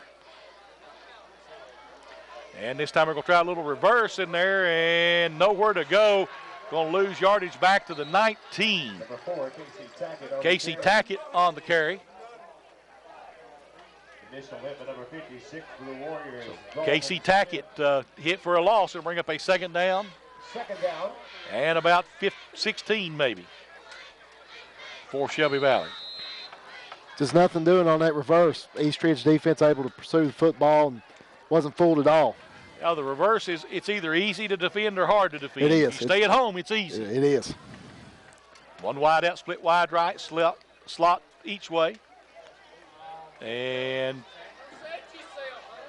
And this time we're going to try a little reverse in there, and nowhere to go. Going to lose yardage back to the 19. Casey Tackett on the carry. Initial hit by number 56 for the Warriors. Casey Tackett hit for a loss. It'll bring up a second down. Second down. And about 16 maybe for Shelby Valley. Just nothing doing on that reverse. Eastridge defense able to pursue the football and wasn't fooled at all. Now the reverse is it's either easy to defend or hard to defend. It is. If you stay at home, it's easy. It is. One wide out, split wide right, slot each way. And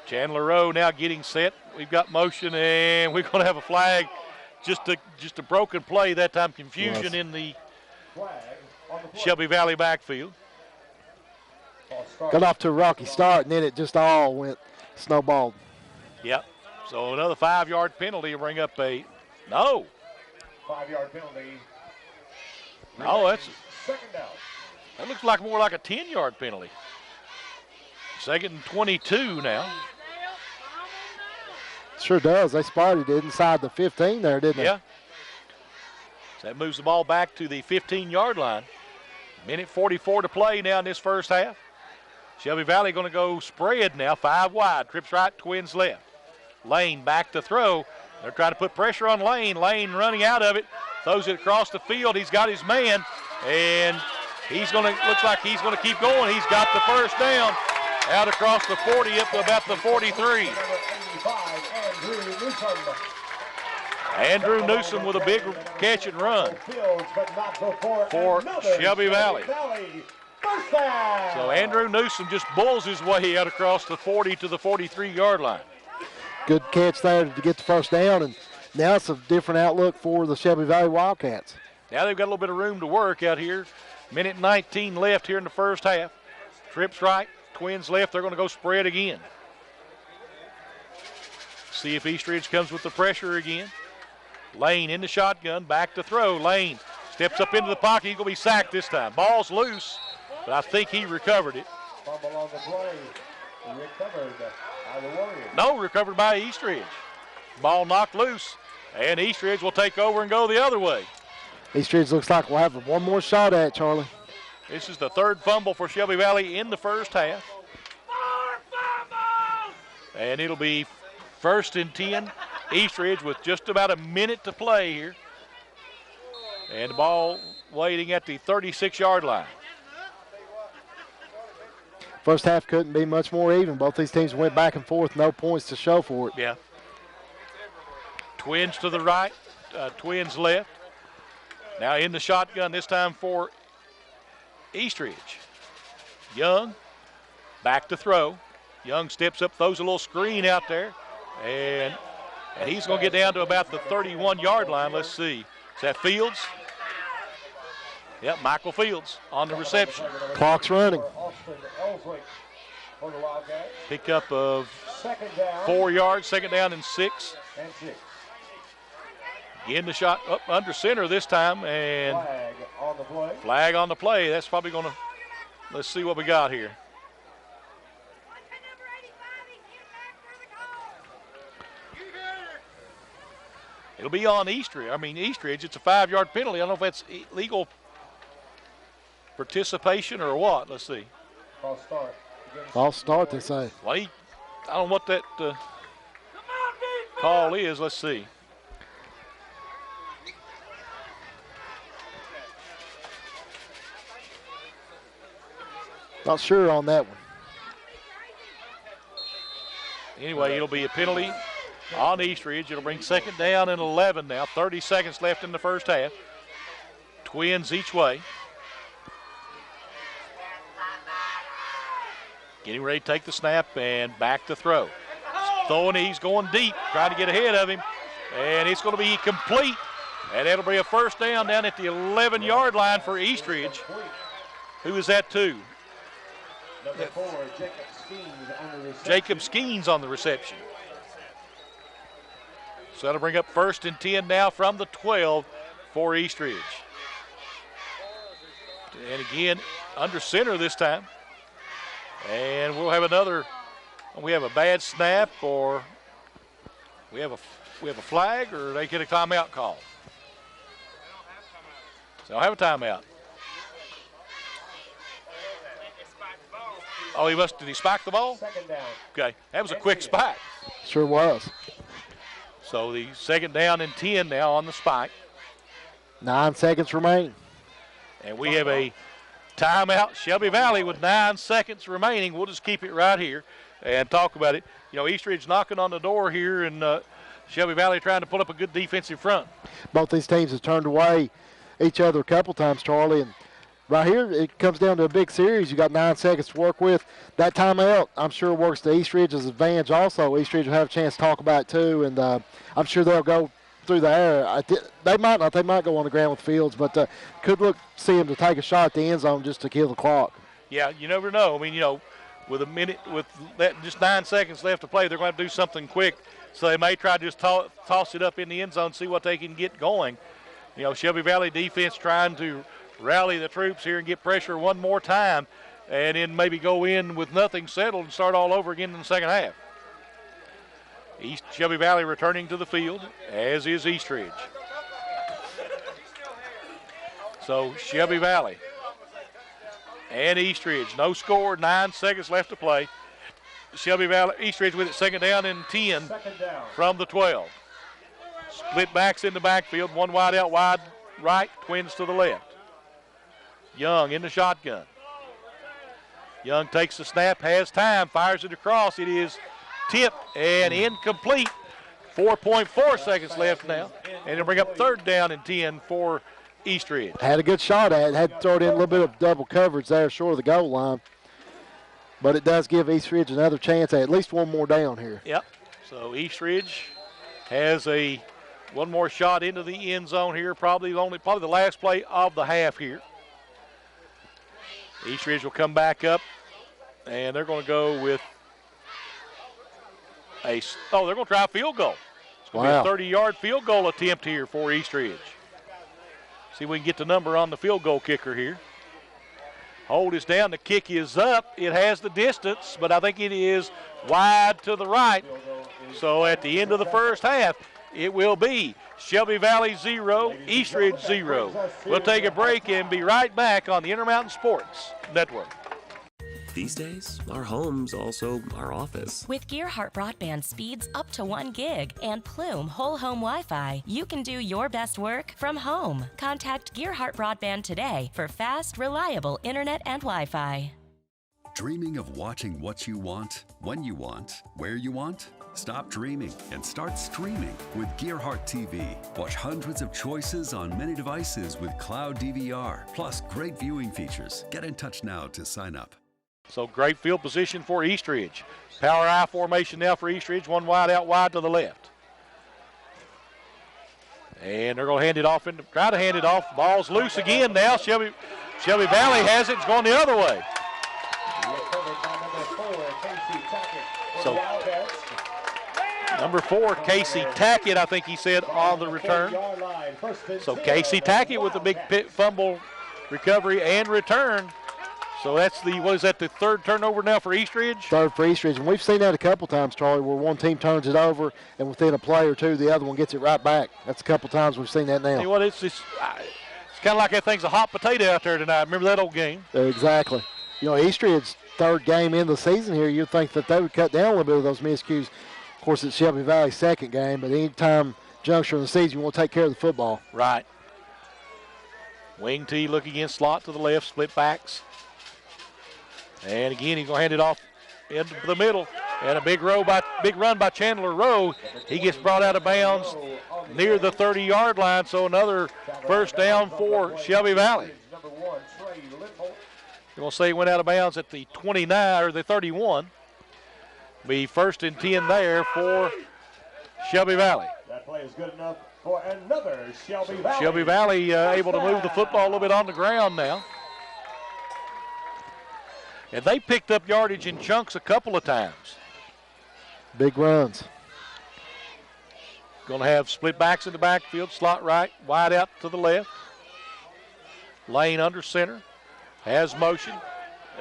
Chandler Rowe now getting set. We've got motion, and we're going to have a flag. Just a broken play that time. Confusion in the Shelby Valley backfield. Got off to a rocky start, and then it just all went snowballed. Yep. So another 5-yard penalty will bring up a no. 5-yard penalty. No, that's second down. that looks like more like a 10-yard penalty. Second and 22 now. Sure does. They spotted it inside the 15 there, didn't they? Yeah. So that moves the ball back to the 15-yard line. Minute 44 to play now in this first half. Shelby Valley going to go spread now, 5 wide. Trips right, Twins left. Lane back to throw. They're trying to put pressure on Lane. Lane running out of it. Throws it across the field. He's got his man. And looks like he's going to keep going. He's got the first down. Out across the 40 up to about the 43. Andrew Newsom with a big catch and run for Shelby Valley. So Andrew Newsom just bulls his way out across the 40 to the 43-yard line. Good catch there to get the first down, and now it's a different outlook for the Shelby Valley Wildcats. Now they've got a little bit of room to work out here. Minute 19 left here in the first half. Trips right, Twins left. They're going to go spread again. See if Eastridge comes with the pressure again. Lane in the shotgun, back to throw. Lane steps up into the pocket. He's going to be sacked this time. Ball's loose, but I think he recovered it. Fumble on the play. Recovered by the Warriors. No, recovered by Eastridge. Ball knocked loose, and Eastridge will take over and go the other way. Eastridge looks like we'll have one more shot at it, Charlie. This is the third fumble for Shelby Valley in the first half. And it'll be first and 10. Eastridge with just about a minute to play here. And the ball waiting at the 36-yard line. First half couldn't be much more even. Both these teams went back and forth, no points to show for it. Yeah. Twins to the right, Twins left. Now in the shotgun this time for Eastridge. Young, back to throw. Young steps up, throws a little screen out there, and he's going to get down to about the 31-yard line. Let's see. Is that Fields? Yep, Michael Fields on the reception. Clock's running. Pick up of 4 yards, second down and 6. In the shot, up under center this time, and flag on the play. That's probably going to, let's see what we got here. It'll be on Eastridge. Eastridge, it's a 5-yard penalty. I don't know if that's legal participation or what. Let's see. False start, they say. Well, I don't know what that call is. Let's see. Not sure on that one. Anyway, it'll be a penalty on Eastridge. It'll bring second down and 11 now. 30 seconds left in the first half. Twins each way. Getting ready to take the snap and back to throw. Throwing, he's going deep, trying to get ahead of him. And it's going to be complete. And that'll be a first down at the 11-yard line for Eastridge. Who is that to? Number 4, Jacob Skeens on the reception. Jacob Skeens on the reception. So that'll bring up first and 10 now from the 12 for Eastridge. And again, under center this time. And we'll have another, we have a bad snap, or we have a flag, or they get a timeout call. So I'll have a timeout. Oh, did he spike the ball? Second down. Okay, that was a quick spike. Sure was. So the second down and 10 now on the spike. 9 seconds remain. And we have a timeout. Shelby Valley with 9 seconds remaining. We'll just keep it right here and talk about it. Eastridge knocking on the door here, and Shelby Valley trying to put up a good defensive front. Both these teams have turned away each other a couple times, Charlie, and right here it comes down to a big series. You got 9 seconds to work with. That timeout, I'm sure, works to Eastridge's advantage also. Eastridge will have a chance to talk about it too, and I'm sure they'll go through the air. They might not. They might go on the ground with Fields, but could see him to take a shot at the end zone just to kill the clock. Yeah, you never know. With just 9 seconds left to play, they're going to do something quick. So they may try to just toss it up in the end zone, see what they can get going. Shelby Valley defense trying to rally the troops here and get pressure one more time. and then maybe go in with nothing settled and start all over again in the second half. East Shelby Valley returning to the field, as is Eastridge. So Shelby Valley and Eastridge, no score, 9 seconds left to play. Shelby Valley, Eastridge with it, second down and 10 from the 12. Split backs in the backfield, one wide out wide right, twins to the left. Young in the shotgun. Young takes the snap, has time, fires it across. It is tipped and incomplete. 4.4 seconds left now. And it'll bring up third down and 10 for Eastridge. Had a good shot at it. Had to throw it in a little bit of double coverage there short of the goal line. But it does give Eastridge another chance at least one more down here. Yep. So Eastridge has one more shot into the end zone here. Probably the last play of the half here. Eastridge will come back up, and they're going to go with they're going to try a field goal. It's going to be a 30-yard field goal attempt here for Eastridge. See if we can get the number on the field goal kicker here. Hold is down, the kick is up. It has the distance, but I think it is wide to the right. So at the end of the first half, it will be Shelby Valley 0, Eastridge 0. We'll take a break and be right back on the Intermountain Sports Network. These days, our home's also our office. With Gearhart broadband speeds up to 1 gig and Plume whole home Wi-Fi, you can do your best work from home. Contact Gearhart broadband today for fast, reliable internet and Wi-Fi. Dreaming of watching what you want, when you want, where you want? Stop dreaming and start streaming with Gearhart TV. Watch hundreds of choices on many devices with cloud DVR, plus great viewing features. Get in touch now to sign up. So great field position for Eastridge. Power I formation now for Eastridge. One wide out wide to the left. And they're going to hand it off, try to hand it off. Ball's loose again now. Shelby Valley has it. It's going the other way. So number 4, Casey Tackett, I think he said, on the return. So Casey Tackett with a big fumble recovery and return. So that's the third turnover now for Eastridge? Third for Eastridge. And we've seen that a couple times, Charlie, where one team turns it over and within a play or two, the other one gets it right back. That's a couple times we've seen that now. See what, it's kind of like that thing's a hot potato out there tonight. Remember that old game? Exactly. You know, Eastridge's third game in the season here, you'd think that they would cut down a little bit of those miscues. Of course, it's Shelby Valley's second game, but anytime juncture in the season, you want to take care of the football. Right. Wing T looking in slot to the left, split backs. And again, he's going to hand it off into the middle. And a big run by Chandler Rowe. He gets brought out of bounds near the 30-yard line, so another first down for Shelby Valley. You're going to say he went out of bounds at the 29 or the 31. Be first and 10 there for Shelby Valley. That play is good enough for another Shelby Valley. Shelby Valley able to move the football a little bit on the ground now. And they picked up yardage in chunks a couple of times. Big runs. Going to have split backs in the backfield, slot right, wide out to the left. Lane under center, has motion.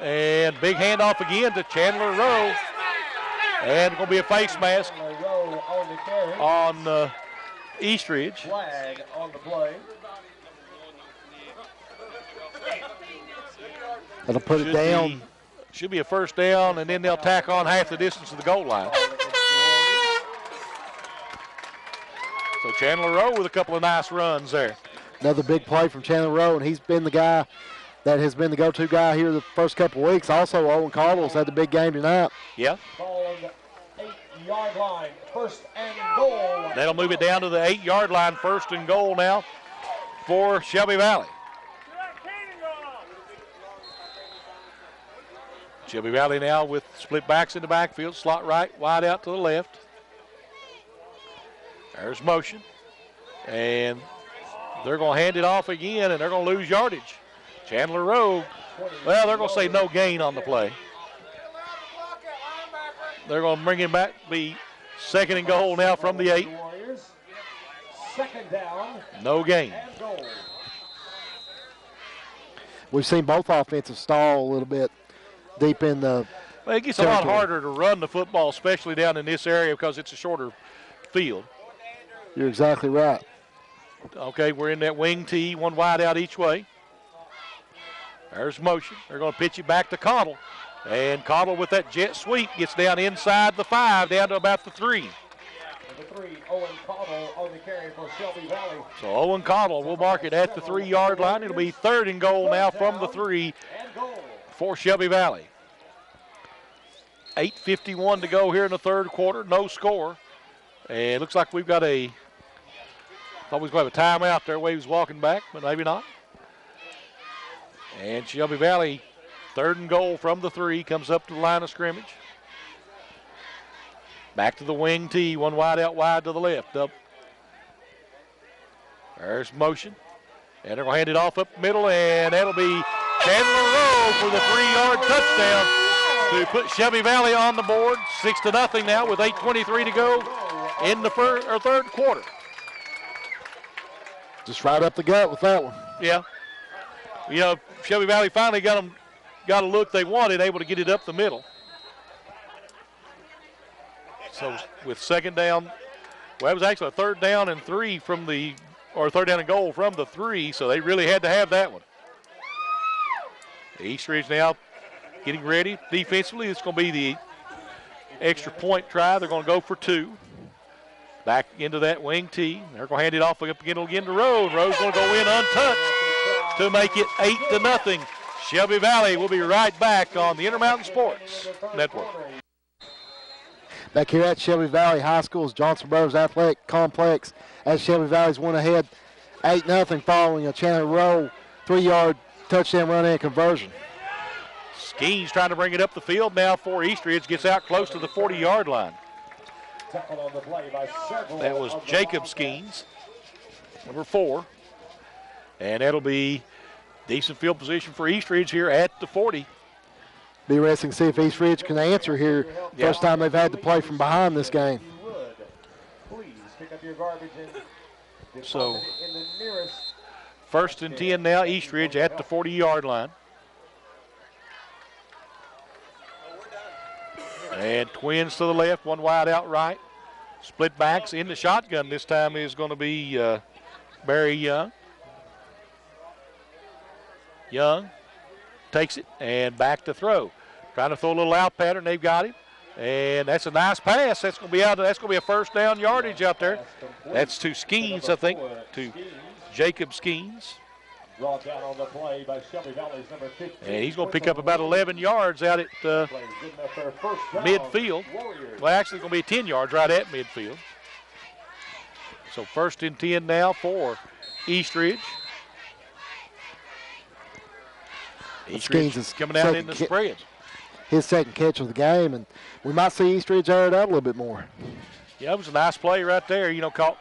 And big handoff again to Chandler Rowe. And going to be a face mask on Eastridge. Flag on the play. That'll put it down. Should be a first down, and then they'll tack on half the distance to the goal line. So Chandler Rowe with a couple of nice runs there. Another big play from Chandler Rowe, and he's been the guy that has been the go-to guy here the first couple of weeks. Also, Owen Caldwell's had the big game tonight. Yeah. Ball on the 8-yard line, first and goal. That'll move it down to the 8-yard line, first and goal now for Shelby Valley. Shelby Valley now with split backs in the backfield, slot right, wide out to the left. There's motion. And they're going to hand it off again, and they're going to lose yardage. Chandler Rowe, well, they're going to say no gain on the play. They're going to bring him back, be second and goal now from the 8. Second down. No gain. And goal. We've seen both offenses stall a little bit deep in the Well, it gets a lot harder to run the football, especially down in this area because it's a shorter field. You're exactly right. Okay, we're in that wing tee, one wide out each way. There's motion. They're going to pitch it back to Cottle. And Cottle with that jet sweep gets down inside the 5, down to about the 3. The 3, Owen Cottle on the carry for Shelby Valley. So Owen Cottle will mark it at the 3-yard line. It'll be 3rd and goal now from the 3 for Shelby Valley. 8:51 to go here in the third quarter. No score. And it looks like we've got thought we was going to have a timeout there. Waves walking back, but maybe not. And Shelby Valley, 3rd and goal from the 3, comes up to the line of scrimmage. Back to the wing tee, one wide out wide to the left. Up. There's motion. And they're going to hand it off up the middle, and that'll be Chandler Rowe for the 3-yard touchdown to put Shelby Valley on the board. 6-0 now with 8:23 to go in the third quarter. Just right up the gut with that one. Yeah. You know, Shelby Valley finally got a look they wanted, able to get it up the middle. So with 2nd down, well, it was actually a 3rd down and 3 from the, or 3rd down and goal from the 3, so they really had to have that one. Eastridge now getting ready defensively. It's going to be the extra point try. They're going to go for 2. Back into that wing tee. They're going to hand it off up again to Rowe. Rowe's going to go in untouched to make it 8-0. Shelby Valley will be right back on the Intermountain Sports Network. Back here at Shelby Valley High School's Johnson Brothers Athletic Complex as Shelby Valley's went ahead 8-0 following a Chandler Rowe 3-yard touchdown run-in conversion. Skeens trying to bring it up the field now for Eastridge. Gets out close to the 40-yard line. That was Jacob Skeens, number 4. And that'll be decent field position for Eastridge here at the 40. Be interesting to see if Eastridge can answer here. Yeah. First time they've had to play from behind this game. So 1st and 10 now, Eastridge at the 40-yard line. And twins to the left, one wide out right. Split backs in the shotgun this time is going to be Barry Young. Young takes it and back to throw. Trying to throw a little out pattern. They've got him. And that's a nice pass. That's going to be out. That's going to be a 1st down yardage out there. That's to Skeens, I think, to Jacob Skeens. Brought down on the play by Shelby Valley's number 15. And he's going to pick up about 11 yards out at midfield. Well, actually, it's going to be 10 yards right at midfield. So 1st and 10 now for Eastridge. Eastridge is coming out in the spreads. His 2nd catch of the game, and we might see Eastridge air it out a little bit more. Yeah, it was a nice play right there. You know, caught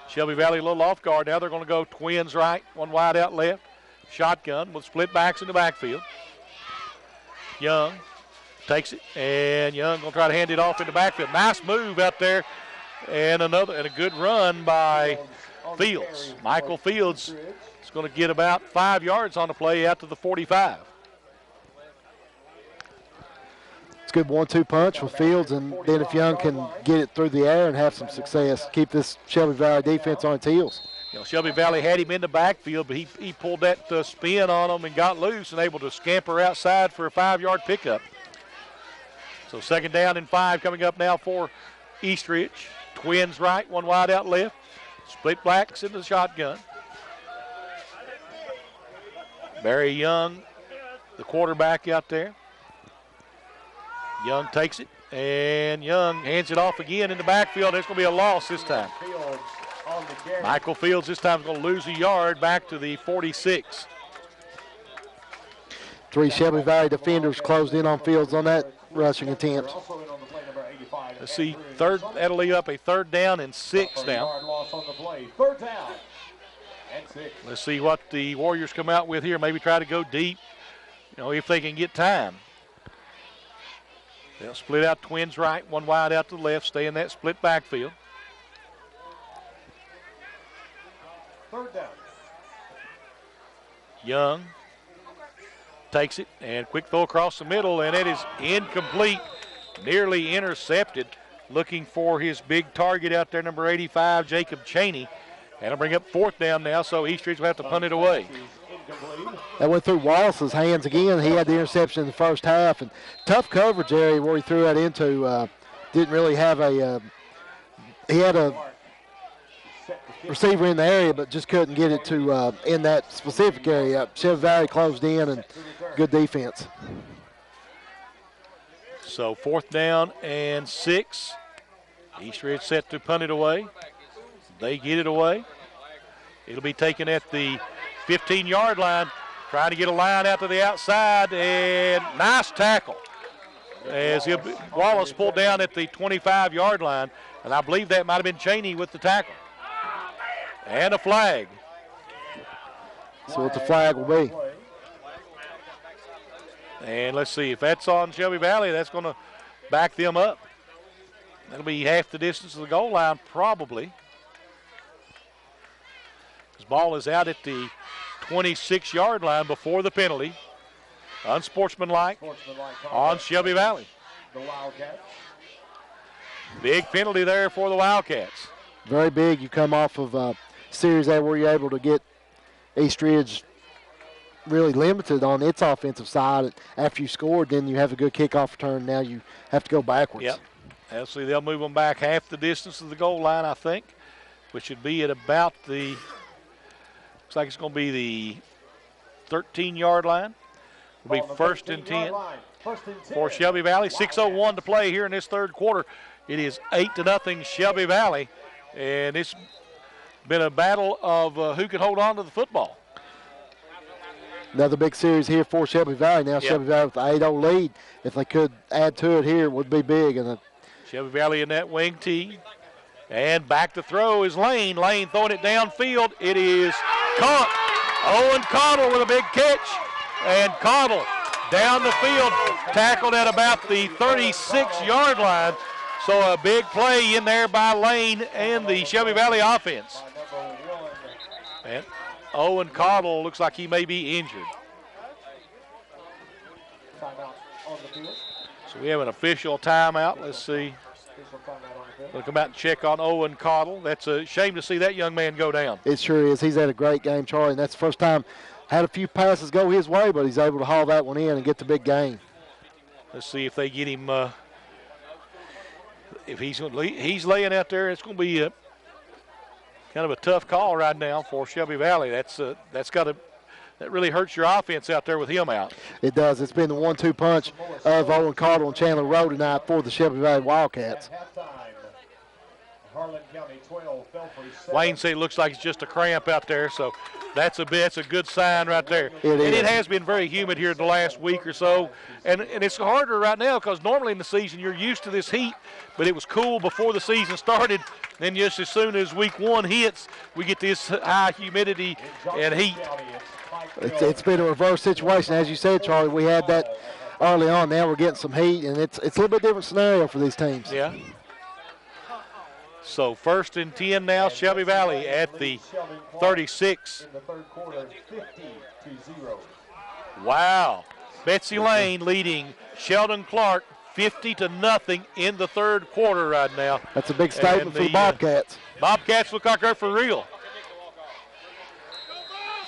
Shelby Valley a little off guard. Now they're going to go twins right, one wide out left. Shotgun with split backs in the backfield. Young takes it, and Young going to try to hand it off in the backfield. Nice move out there, and a good run by Fields. Michael Fields is going to get about 5 yards on the play out to the 45. Good 1-2 punch with Fields, and then if Young can get it through the air and have some success, keep this Shelby Valley defense on its heels. You know, Shelby Valley had him in the backfield, but he pulled that spin on him and got loose and able to scamper outside for a 5-yard pickup. So 2nd down and 5 coming up now for Eastridge. Twins right, one wide out left. Split blacks in the shotgun. Barry Young, the quarterback out there. Young takes it, and Young hands it off again in the backfield. There's going to be a loss this time. Michael Fields this time is going to lose a yard back to the 46. 3 Shelby Valley defenders closed in on Fields on that rushing attempt. Let's see, that'll leave up a 3rd down and 6 now. Let's see what the Warriors come out with here. Maybe try to go deep, you know, if they can get time. They'll split out twins right, one wide out to the left, stay in that split backfield. 3rd down. Young takes it, and quick throw across the middle, and it is incomplete, nearly intercepted. Looking for his big target out there, number 85, Jacob Cheney. And it'll bring up 4th down now, so East Ridge will have to punt it away. That went through Wallace's hands again. He had the interception in the first half. And tough coverage area where he threw that into. Didn't really have he had a receiver in the area, but just couldn't get it to in that specific area. Shelby Valley closed in, and good defense. So 4th down and 6. East Ridge set to punt it away. They get it away. It'll be taken at the 15-yard line, trying to get a line out to the outside, and nice tackle as Wallace pulled down at the 25-yard line, and I believe that might have been Cheney with the tackle. And a flag. So what the flag will be. And let's see, if that's on Shelby Valley, that's going to back them up. That'll be half the distance of the goal line, probably. This ball is out at the 26-yard line before the penalty. Unsportsmanlike on Shelby Valley. The Wildcats. Big penalty there for the Wildcats. Very big. You come off of a series there where you're able to get East Ridge really limited on its offensive side. After you scored, then you have a good kickoff return. Now you have to go backwards. Yep. Absolutely, they'll move them back half the distance of the goal line, I think, which would be at about the, looks like it's going to be the 13-yard line. It'll be 1st and 10 for Shelby Valley. 6:01 to play here in this third quarter. It is 8-0 Shelby Valley, and it's been a battle of who can hold on to the football. Another big series here for Shelby Valley. Now Shelby Valley with the 8-0 lead. If they could add to it here, it would be big. And Shelby Valley in that wing tee. And back to throw is Lane. Lane throwing it downfield. It is caught. Owen Cottle with a big catch. And Cottle down the field, tackled at about the 36-yard line. So a big play in there by Lane and the Shelby Valley offense. And Owen Cottle looks like he may be injured. So we have an official timeout. Let's see. We'll come out and check on Owen Cottle. That's a shame to see that young man go down. It sure is. He's had a great game, Charlie, and that's the first time had a few passes go his way, but he's able to haul that one in and get the big gain. Let's see if they get him. If he's laying out there, it's going to be kind of a tough call right now for Shelby Valley. That really hurts your offense out there with him out. It does. It's been the 1-2 punch of Owen Cottle and Chandler Road tonight for the Shelby Valley Wildcats. Wayne said it looks like it's just a cramp out there, so that's a good sign right there. It has been very humid here the last week or so, and it's harder right now because normally in the season you're used to this heat, but it was cool before the season started. Then just as soon as week 1 hits, we get this high humidity and heat. It's been a reverse situation. As you said, Charlie, we had that early on. Now we're getting some heat, and it's a little bit different scenario for these teams. Yeah. So 1st and 10 now, Shelby Valley at the 36. Wow. Betsy Lane leading Sheldon Clark 50-0 in the third quarter right now. That's a big statement for the Bobcats. Bobcats look like they're for real.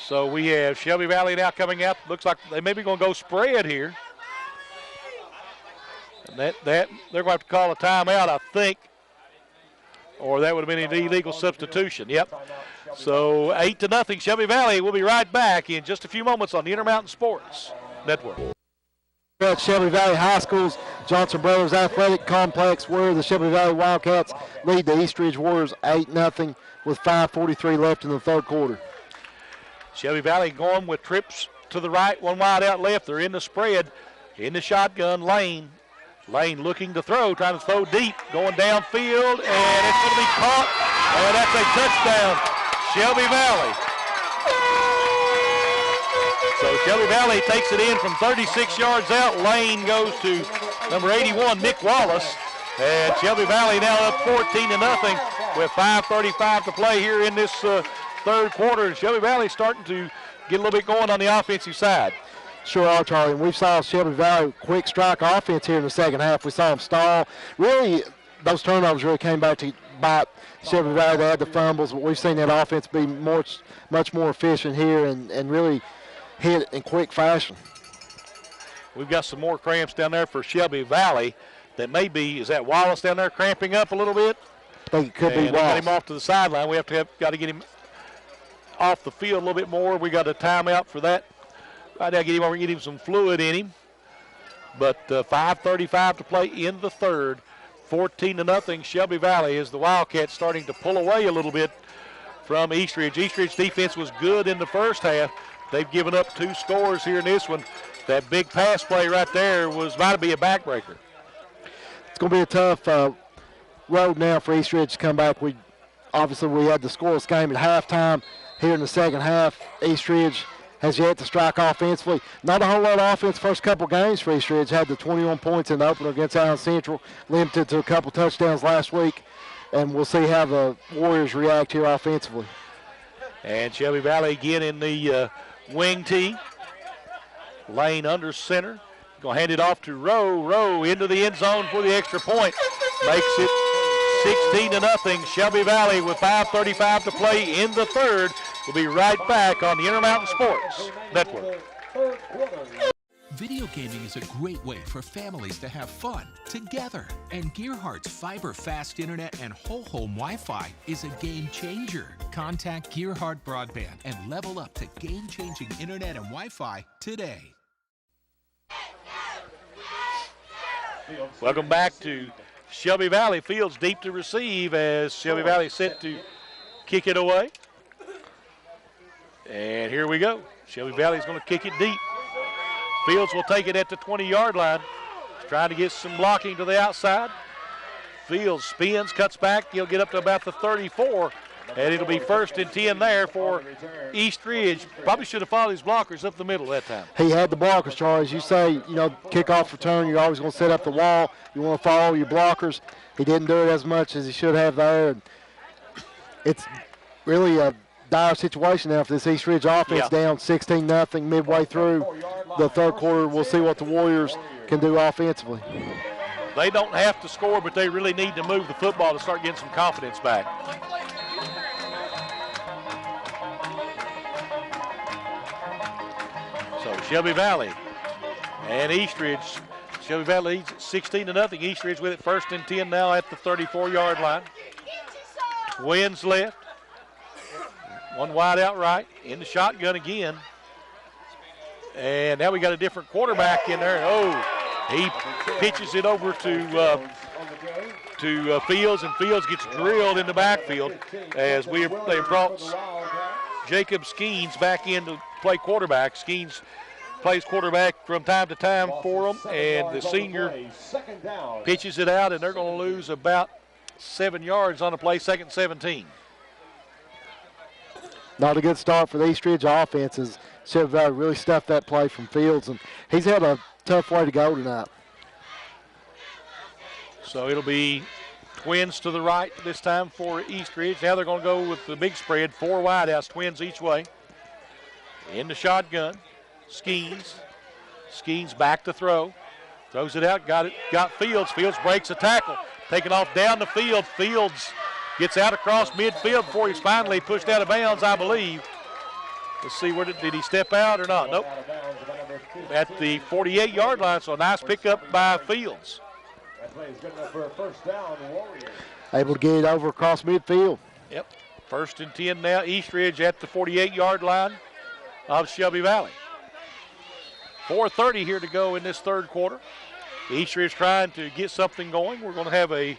So we have Shelby Valley now coming out. Looks like they may be going to go spread here. And that they're going to have to call a timeout, I think. Or that would have been an illegal substitution. Yep. So 8-0 Shelby Valley. We'll be right back in just a few moments on the Intermountain Sports Network. At Shelby Valley High School's Johnson Brothers Athletic Complex, where the Shelby Valley Wildcats lead the East Ridge Warriors 8-0 with 5:43 left in the third quarter. Shelby Valley going with trips to the right, one wide out left. They're in the spread, in the shotgun. Lane looking to throw, trying to throw deep, going downfield, and it's going to be caught, and that's a touchdown, Shelby Valley. So Shelby Valley takes it in from 36 yards out. Lane goes to number 81, Nick Wallace, and Shelby Valley now up 14-0 with 5:35 to play here in this third quarter. Shelby Valley starting to get a little bit going on the offensive side. Sure are, Charlie. And we saw Shelby Valley quick strike offense here in the second half. We saw them stall. Really, those turnovers really came back to bite Shelby Valley. They had the fumbles, but we've seen that offense be much more efficient here and really hit in quick fashion. We've got some more cramps down there for Shelby Valley. That may be, is that Wallace down there cramping up a little bit? I think it could be Wallace. Got him off to the sideline. We got to get him off the field a little bit more. We got a timeout for that. I got to get him some fluid in him. But 5:35 to play in the third. 14-0 Shelby Valley is the Wildcats starting to pull away a little bit from Eastridge. Eastridge defense was good in the first half. They've given up 2 scores here in this one. That big pass play right there might be a backbreaker. It's going to be a tough road now for Eastridge to come back. We had the scoreless game at halftime. Here in the second half, Eastridge has yet to strike offensively. Not a whole lot of offense first couple games for Eastridge. Had the 21 points in the opener against Allen Central, limited to a couple touchdowns last week, and we'll see how the Warriors react here offensively. And Shelby Valley again in the wing tee. Lane under center. Going to hand it off to Rowe into the end zone for the extra point. Makes it 16-0. Shelby Valley with 5:35 to play in the third. We'll be right back on the Intermountain Sports Network. Video gaming is a great way for families to have fun together. And Gearhart's fiber-fast internet and whole home Wi-Fi is a game changer. Contact Gearhart Broadband and level up to game-changing internet and Wi-Fi today. Welcome back to Shelby Valley. Fields deep to receive as Shelby Valley set to kick it away. And here we go. Shelby Valley's going to kick it deep. Fields will take it at the 20-yard line. Trying to get some blocking to the outside. Fields spins, cuts back. He'll get up to about the 34. And it'll be 1st and 10 there for Eastridge. Probably should have followed his blockers up the middle that time. He had the blockers, Charlie. As you say, kickoff return, you're always going to set up the wall. You want to follow your blockers. He didn't do it as much as he should have there. And it's really a dire situation now for this Eastridge offense, down 16-0 midway through the third quarter. We'll see what the Warriors can do offensively. They don't have to score, but they really need to move the football to start getting some confidence back. So Shelby Valley and Eastridge. Shelby Valley leads 16-0. Eastridge with it 1st and 10 now at the 34-yard line. Twins left. One wide out right. In the shotgun again. And now we got a different quarterback in there. Oh, he pitches it over to Fields, and Fields gets drilled in the backfield as they brought Jacob Skeens back in to play quarterback. Skeens plays quarterback from time to time for them, and the senior pitches it out, and they're going to lose about 7 yards on the play, 2nd and 17. Not a good start for the Eastridge offenses. Shelby Valley really stuffed that play from Fields, and he's had a tough way to go tonight. So it'll be Twins to the right this time for Eastridge. Now they're going to go with the big spread, 4 wideouts, Twins each way. In the shotgun, Skeens. Skeens back to throw. Throws it out, got Fields. Fields breaks a tackle. Taken off down the field. Fields gets out across midfield before he's finally pushed out of bounds, I believe. Let's see, did he step out or not? Nope. At the 48-yard line, so a nice pickup by Fields. Able to get it over across midfield. Yep. 1st and 10 now. Eastridge at the 48-yard line of Shelby Valley. 4:30 here to go in this third quarter. Eastridge trying to get something going. We're going to have a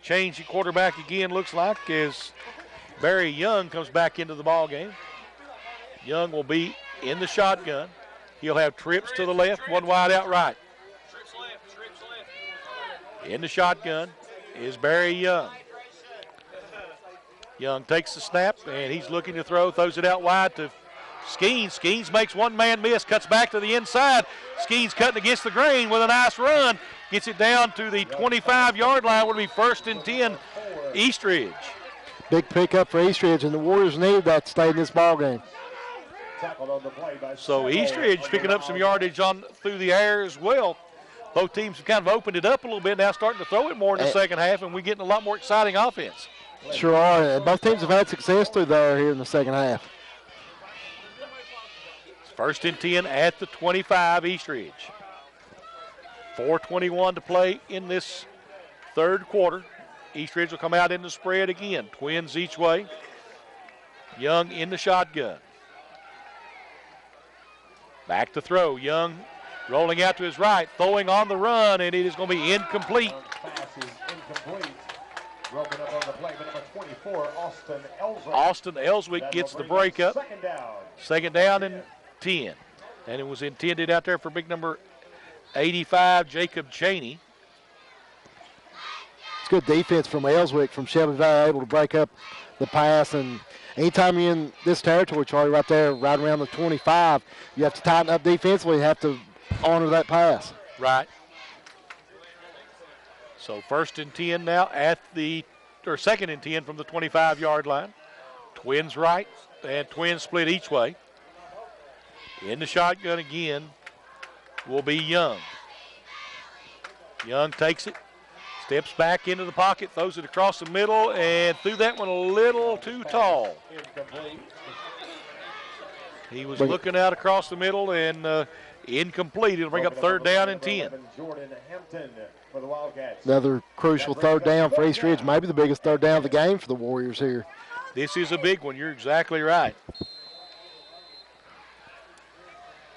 change at quarterback again, looks like, as Barry Young comes back into the ball game. Young will be in the shotgun. He'll have trips to the left, one wide out right. In the shotgun is Barry Young. Young takes the snap, and he's looking to throw, throws it out wide to Skeens. Skeens makes one man miss, cuts back to the inside. Skeens cutting against the grain with a nice run. Gets it down to the 25-yard line. Would be 1st and 10, Eastridge. Big pickup for Eastridge, and the Warriors needed that to stay in this ball game. So Eastridge picking up some yardage on through the air as well. Both teams have kind of opened it up a little bit now, starting to throw it more in the second half, and we're getting a lot more exciting offense. Sure are. Both teams have had success through there here in the second half. It's 1st and 10 at the 25, Eastridge. 4:21 to play in this third quarter. Eastridge will come out in the spread again. Twins each way. Young in the shotgun. Back to throw. Young rolling out to his right, throwing on the run, and it is going to be incomplete. Pass is incomplete. Broken up on the play, but number 24, Austin Ellswick. Austin Ellswick gets the breakup. Second down. Second down and 10. And it was intended out there for big number 85, Jacob Cheney. It's good defense from Ellswick from Shelby Valley, able to break up the pass. And anytime you're in this territory, Charlie, right there, right around the 25, you have to tighten up defensively. You have to honor that pass. Right. So 1st and 10 now at the, or 2nd and 10 from the 25-yard line. Twins right and Twins split each way. In the shotgun again will be Young. Young takes it, steps back into the pocket, throws it across the middle, and threw that one a little too tall. He was looking out across the middle and incomplete. It'll bring up 3rd down and 10. Another crucial 3rd down for Eastridge, maybe the biggest 3rd down of the game for the Warriors here. This is a big one. You're exactly right.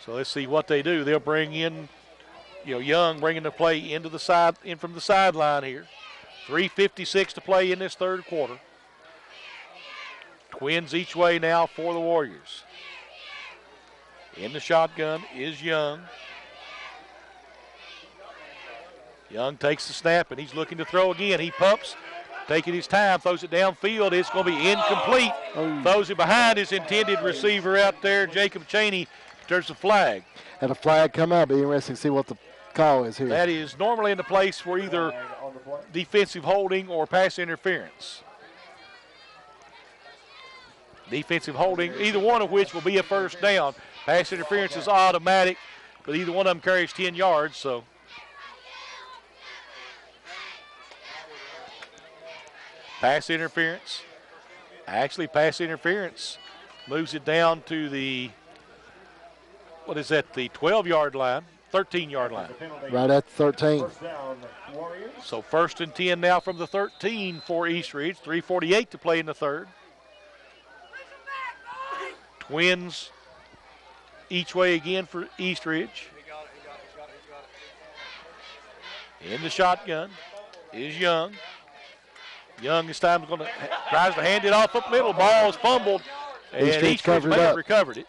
So let's see what they do. They'll bring in, Young bringing the play in from the sideline here. 3:56 to play in this third quarter. Twins each way now for the Warriors. In the shotgun is Young. Young takes the snap, and he's looking to throw again. He pumps, taking his time, throws it downfield. It's going to be incomplete. Throws it behind his intended receiver out there, Jacob Cheney. There's a flag. Had a flag come out. Be interesting to see what the call is here. That is normally in the place for either defensive holding or pass interference. Defensive holding, either one of which will be a 1st down. Pass interference is automatic, but either one of them carries 10 yards, so. Pass interference. Actually, pass interference moves it down to the, the 12-yard line, 13-yard line. Right at 13. So 1st and 10 now from the 13 for Eastridge. 3:48 to play in the third. Twins each way again for Eastridge. In the shotgun is Young. Young this time tries to hand it off up middle. Ball is fumbled, and Eastridge may have recovered it.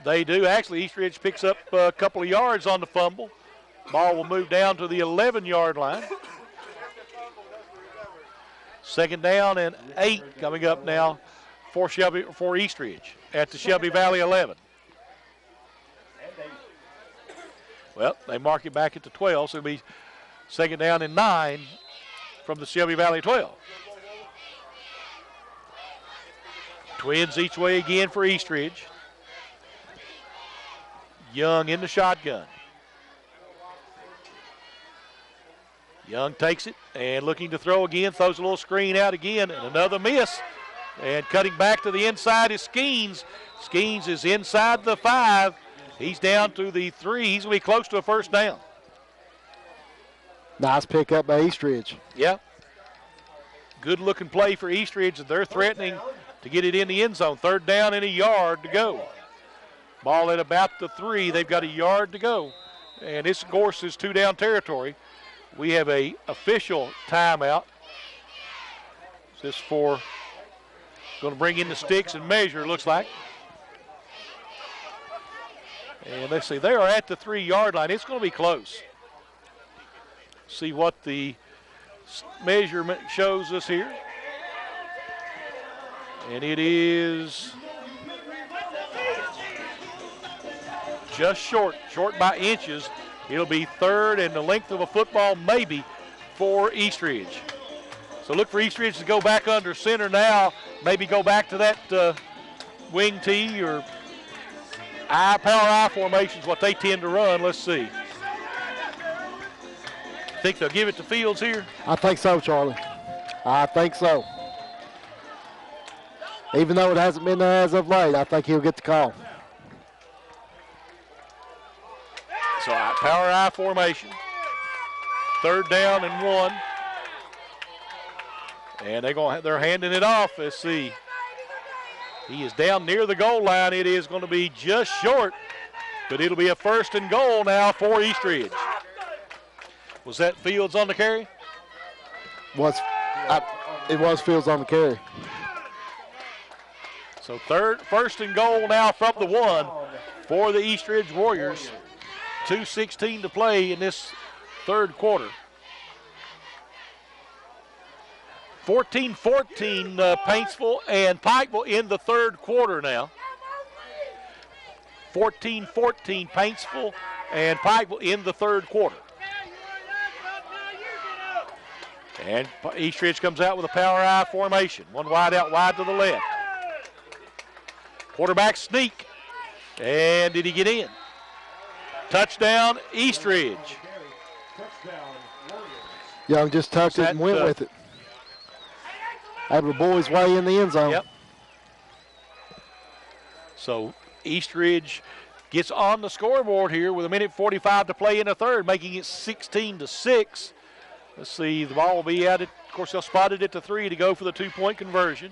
They do. Actually, Eastridge picks up a couple of yards on the fumble. Ball will move down to the 11-yard line. 2nd down and 8 coming up now for Eastridge at the Shelby Valley 11. Well, they mark it back at the 12, so it'll be 2nd down and 9 from the Shelby Valley 12. Twins each way again for Eastridge. Young in the shotgun. Young takes it and looking to throw again, throws a little screen out again, and another miss. And cutting back to the inside is Skeens. Skeens is inside the 5. He's down to the 3. He's going to be close to a 1st down. Nice pick up by Eastridge. Yeah. Good looking play for Eastridge. They're threatening to get it in the end zone. 3rd down and a yard to go. Ball at about the 3. They've got a yard to go. And this, of course, is 2-down territory. We have a official timeout. This for going to bring in the sticks and measure, it looks like. And let's see, they are at the 3-yard line. It's going to be close. See what the measurement shows us here. And it is just short by inches. It'll be 3rd and the length of a football maybe for Eastridge. So look for Eastridge to go back under center now, maybe go back to that wing T or power I formations, what they tend to run. Let's see. Think they'll give it to Fields here? I think so, Charlie. I think so. Even though it hasn't been there as of late, I think he'll get the call. So power I formation. 3rd down and 1. And they're handing it off. Let's see. He is down near the goal line. It is going to be just short, but it'll be a 1st and goal now for Eastridge. Was that Fields on the carry? It was Fields on the carry. So 1st and goal now from the 1 for the Eastridge Warriors. 2:16 to play in this 3rd quarter. 14-14 Paintsville and Pikeville in the 3rd quarter now. 14-14 Paintsville and Pikeville in the 3rd quarter. And Eastridge comes out with a power I formation. 1 wide out wide to the left. Quarterback sneak. And did he get in? Touchdown Eastridge. Young just tucked it and went with it. Able to boy his way in the end zone. Yep. So Eastridge gets on the scoreboard here with 1:45 to play in the 3rd, making it 16-6. Let's see, the ball will be at it. Of course, they'll spot it at the 3 to go for the 2-point conversion.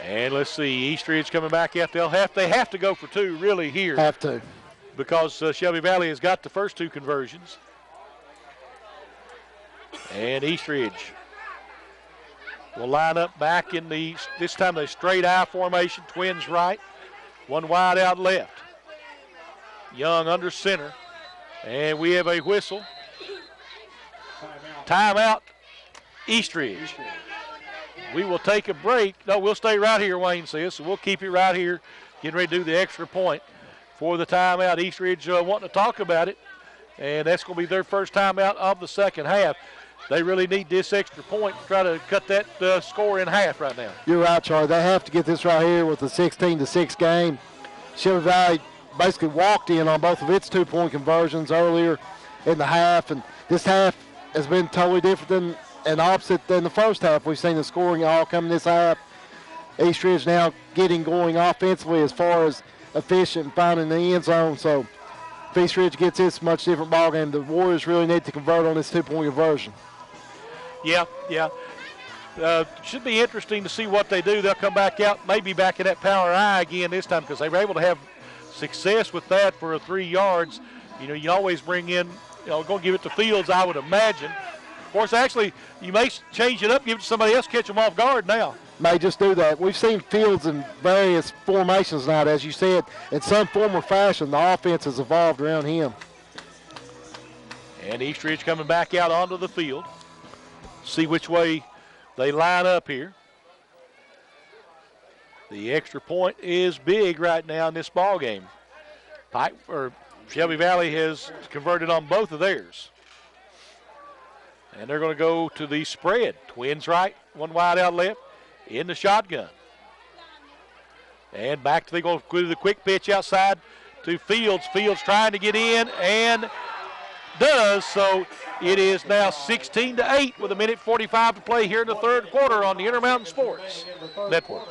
And let's see, Eastridge coming back out. They have to go for 2 really here. Have to. Because Shelby Valley has got the first 2 conversions. And Eastridge will line up back in this time the straight I formation, twins right, 1 wide out left. Young under center. And we have a whistle. Timeout, Eastridge. We will take a break. No, we'll stay right here, Wayne says, so we'll keep it right here, getting ready to do the extra point for the timeout. Eastridge wanting to talk about it, and that's going to be their first timeout of the 2nd half. They really need this extra point to try to cut that score in half right now. You're right, Charlie. They have to get this right here with the 16-6 game. Shelby Valley basically walked in on both of its 2-point conversions earlier in the half, and this half has been totally different and opposite than the first half. We've seen the scoring all come in this half. Eastridge now getting going offensively as far as efficient and finding the end zone. So if Eastridge gets this much different ball game, the Warriors really need to convert on this 2-point conversion. Yeah. Should be interesting to see what they do. They'll come back out, maybe back in that power I again this time, because they were able to have success with that for 3 yards. You always bring in, go give it to Fields, I would imagine. Of course, actually, you may change it up, give it to somebody else, catch them off guard now. May just do that. We've seen Fields in various formations now, as you said. In some form or fashion, the offense has evolved around him. And Eastridge coming back out onto the field. See which way they line up here. The extra point is big right now in this ball game. Shelby Valley has converted on both of theirs. And they're going to go to the spread. Twins right, 1 wide out left, in the shotgun. And back to they go to the quick pitch outside to Fields. Fields trying to get in and does. So it is now 16-8 with 1:45 to play here in the 3rd quarter on the Intermountain Sports Network.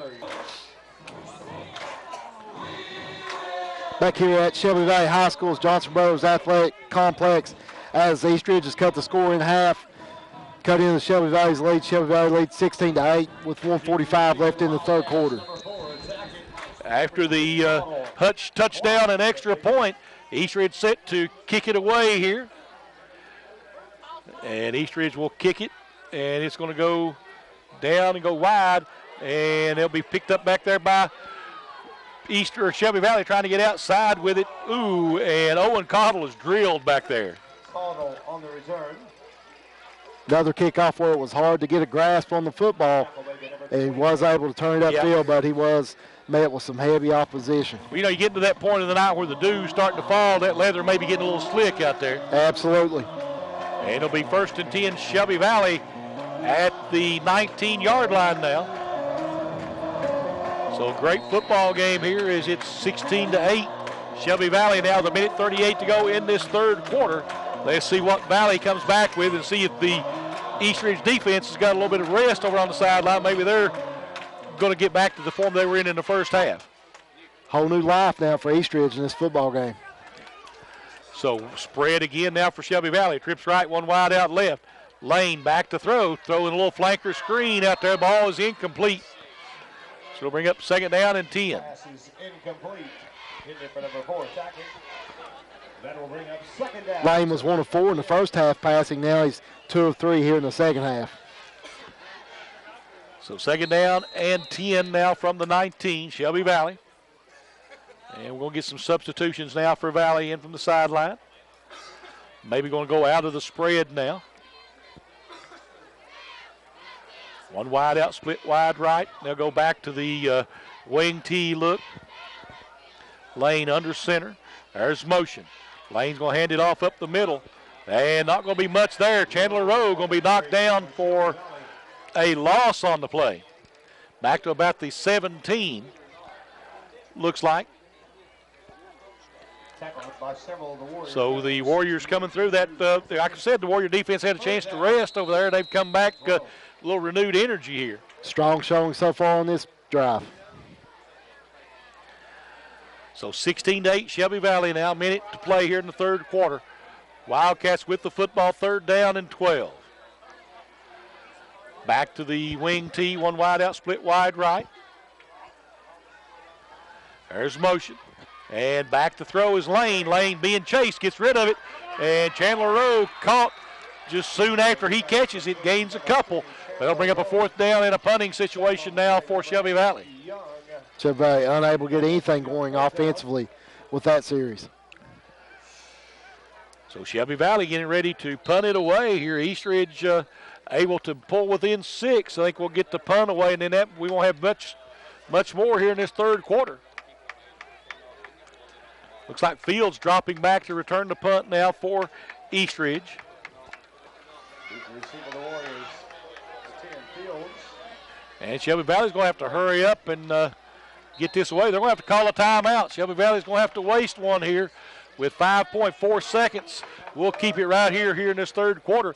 Back here at Shelby Valley High School's Johnson Brothers Athletic Complex, as Eastridge has cut the score in half, cut into Shelby Valley's lead. Shelby Valley leads 16-8 with 1:45 left in the 3rd quarter. After the Hutch touchdown and extra point, Eastridge set to kick it away here. And Eastridge will kick it, and it's going to go down and go wide, and it'll be picked up back there by Shelby Valley trying to get outside with it. Ooh, and Owen Cottle is drilled back there. Cottle on the return. Another kickoff where it was hard to get a grasp on the football, and he was able to turn it upfield, but he was met with some heavy opposition. Well, you get to that point of the night where the dew's starting to fall, that leather may be getting a little slick out there. Absolutely. And it'll be 1st and 10 Shelby Valley at the 19-yard line now. So great football game here as it's 16-8. Shelby Valley now with 1:38 to go in this third quarter. Let's see what Valley comes back with and see if the Eastridge defense has got a little bit of rest over on the sideline. Maybe they're going to get back to the form they were in the first half. Whole new life now for Eastridge in this football game. So spread again now for Shelby Valley. Trips right, one wide out left. Lane back to throw. Throwing a little flanker screen out there. Ball is incomplete. So it'll bring up second down and 10. Pass is incomplete. Intended for number 4, Tackett. That will bring up second down. Lane was 1 of 4 in the first half passing. Now he's 2 of 3 here in the second half. So second down and 10 now from the 19, Shelby Valley. And we're going to get some substitutions now for Valley in from the sideline. Maybe going to go out of the spread now. One wide out, split wide right. They'll go back to the wing T look. Lane under center. There's motion. Lane's going to hand it off up the middle. And not going to be much there. Chandler Rowe going to be knocked down for a loss on the play. Back to about the 17, looks like. So the Warriors coming through that, like I said, the Warrior defense had a chance to rest over there. They've come back a little renewed energy here. Strong showing so far on this drive. So 16-8, Shelby Valley now, minute to play here in the third quarter. Wildcats with the football, third down and 12. Back to the wing T, one wide out, split wide right. There's motion. And back to throw is Lane. Lane being chased, gets rid of it. And Chandler Rowe caught just soon after he catches it, gains a couple. That'll bring up a fourth down in a punting situation now for Shelby Valley. Shelby Valley unable to get anything going offensively with that series. So Shelby Valley getting ready to punt it away here. Eastridge able to pull within 6. I think we'll get the punt away, and then we won't have much more here in this third quarter. Looks like Fields dropping back to return the punt now for Eastridge. And Shelby Valley's going to have to hurry up and get this away. They're going to have to call a timeout. Shelby Valley's going to have to waste one here with 5.4 seconds. We'll keep it right here in this third quarter.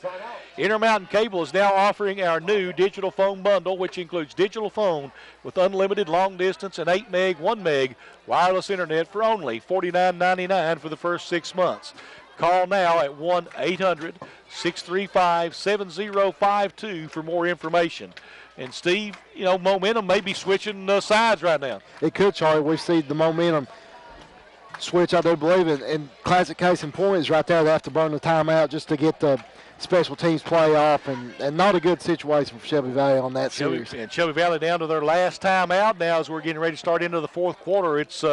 Intermountain Cable is now offering our new digital phone bundle, which includes digital phone with unlimited long distance and 8 meg, 1 meg wireless internet for only $49.99 for the first 6 months. Call now at 1-800-635-7052 for more information. And Steve, you know, momentum may be switching sides right now. It could, Charlie. We've seen the momentum switch, I do believe it. And classic case in point is right there. They have to burn the timeout just to get the special teams play off, and not a good situation for Shelby Valley on that series. And Shelby Valley down to their last timeout now as we're getting ready to start into the fourth quarter. It's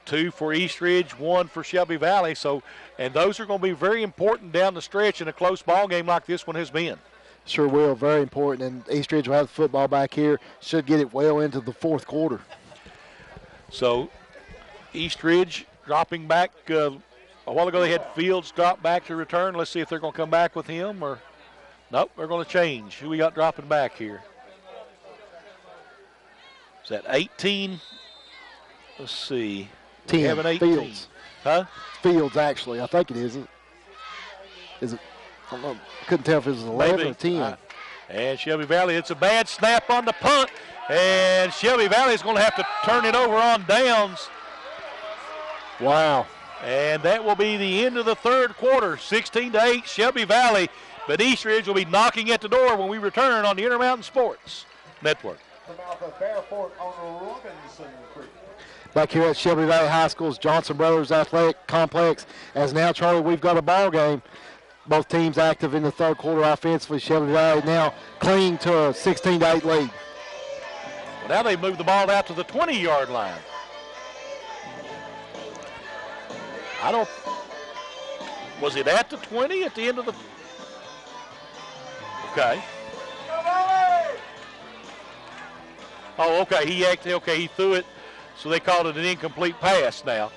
2 for Eastridge, 1 for Shelby Valley. So, and those are going to be very important down the stretch in a close ball game like this one has been. Sure will, very important. And Eastridge will have the football back here. Should get it well into the fourth quarter. So Eastridge dropping back. A while ago they had Fields drop back to return. Let's see if they're going to come back with him or nope, they're going to change. Who we got dropping back here? Is that 18? Let's see. 10. We have an 18. Fields. Huh? Fields, actually. I think it is. Is it? I don't know. Couldn't tell if it was 11 Maybe. or 10. And Shelby Valley, it's a bad snap on the punt. And Shelby Valley is going to have to turn it over on downs. Wow. And that will be the end of the third quarter, 16-8, Shelby Valley. But Eastridge will be knocking at the door when we return on the Intermountain Sports Network. From out of Fairport on Robinson Creek. Back here at Shelby Valley High School's Johnson Brothers Athletic Complex. As now, Charlie, we've got a ball game. Both teams active in the third quarter offensively. Shelby Valley now clinging to a 16-8 lead. Well, now they've moved the ball out to the 20-yard line. Was it at the 20 at the end of the? Okay. Oh, okay. He threw it, so they called it an incomplete pass now,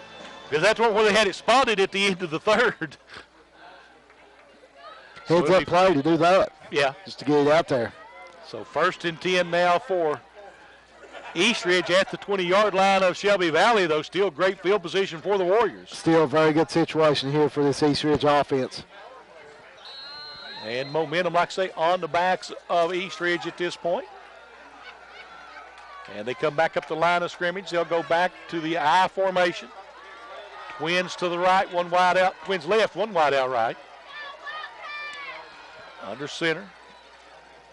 because that's where they had it spotted at the end of the third. heads-up play to do that. Yeah. Just to get it out there. So 1st and 10 now for Eastridge at the 20-yard line of Shelby Valley, though. Still great field position for the Warriors. Still a very good situation here for this Eastridge offense. And momentum, like I say, on the backs of Eastridge at this point. And they come back up the line of scrimmage. They'll go back to the I formation. Twins to the right, one wide out. Twins left, one wide out right. Under center.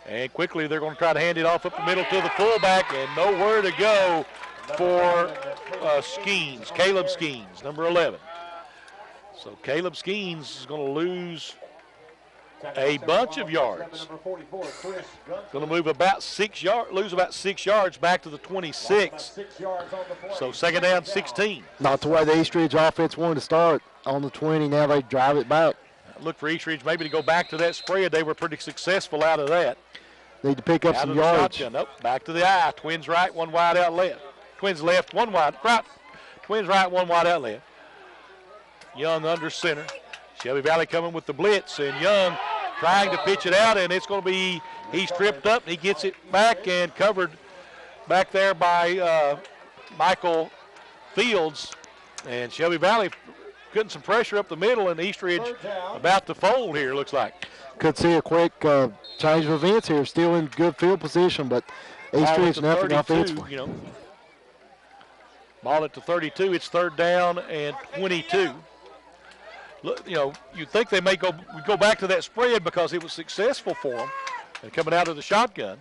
And quickly they're going to try to hand it off up the middle to the fullback, and nowhere to go for Skeens, Caleb Skeens, number 11. So Caleb Skeens is going to lose a bunch of yards. Going to move about 6 yards, lose about 6 yards back to the 26. So 2nd down, 16. Not the way the Eastridge offense wanted to start on the 20. Now they drive it back. Look for Eastridge maybe to go back to that spread. They were pretty successful out of that. Need to pick up some yards. Nope, back to the I. Twins right, one wide out left. Twins left, one wide right. Twins right, one wide out left. Young under center. Shelby Valley coming with the blitz, and Young trying to pitch it out, and it's going to be, he's tripped up, and he gets it back and covered back there by Michael Fields. And Shelby Valley getting some pressure up the middle, and Eastridge about to fold here, looks like. Could see a quick change of events here. Still in good field position, but Eastridge nothing offensively. Ball at the 32. It's 3rd down and 22. Look, you'd think they may go back to that spread because it was successful for them. And coming out of the shotgun.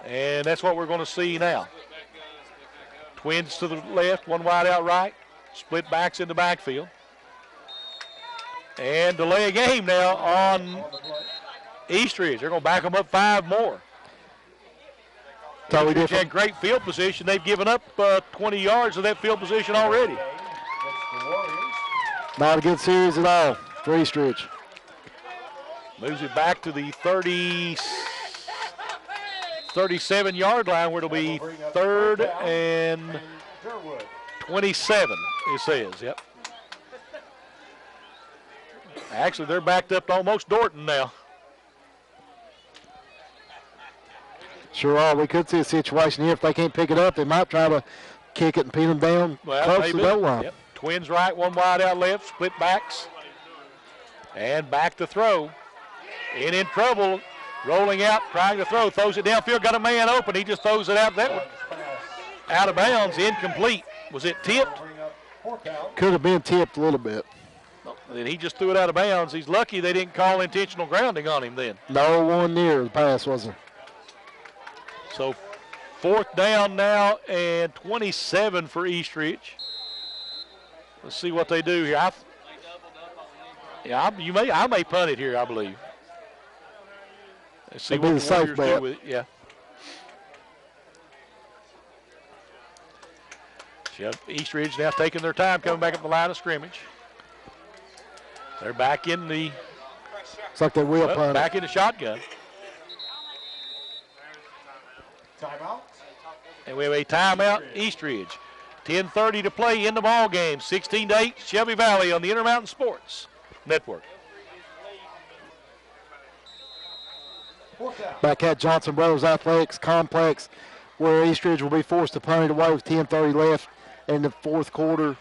And that's what we're going to see now. Twins to the left, one wide out right. Split backs in the backfield. And delay a game now on Eastridge. They're going to back them up 5 more. Totally Eastridge had great field position. They've given up 20 yards of that field position already. Not a good series at all for Eastridge. Moves it back to the 37-yard line, where it'll be 3rd and 27, it says. Yep. Actually, they're backed up to almost Dorton now. Sure are. We could see a situation here. If they can't pick it up, they might try to kick it and pin them down close to the goal line. Yep. Twins right, one wide out left, split backs. And back to throw. In trouble, rolling out, trying to throw, throws it downfield, got a man open. He just throws it out that one. Out of bounds, incomplete. Was it tipped? Could have been tipped a little bit. Then he just threw it out of bounds. He's lucky they didn't call intentional grounding on him then. No one near the pass, was there? So 4th down now and 27 for Eastridge. Let's see what they do here. I may punt it here, I believe. Let's see what the Warriors do with it. Yeah. Eastridge now taking their time, coming back up the line of scrimmage. They're back in the. It's like they will punt. Back in the shotgun. Timeout. And we have a timeout, Eastridge. 10:30 to play in the ball game. 16-8, Shelby Valley on the Intermountain Sports Network. Back at Johnson Brothers Athletics Complex, where Eastridge will be forced to punt it away with 10:30 left in the 4th quarter,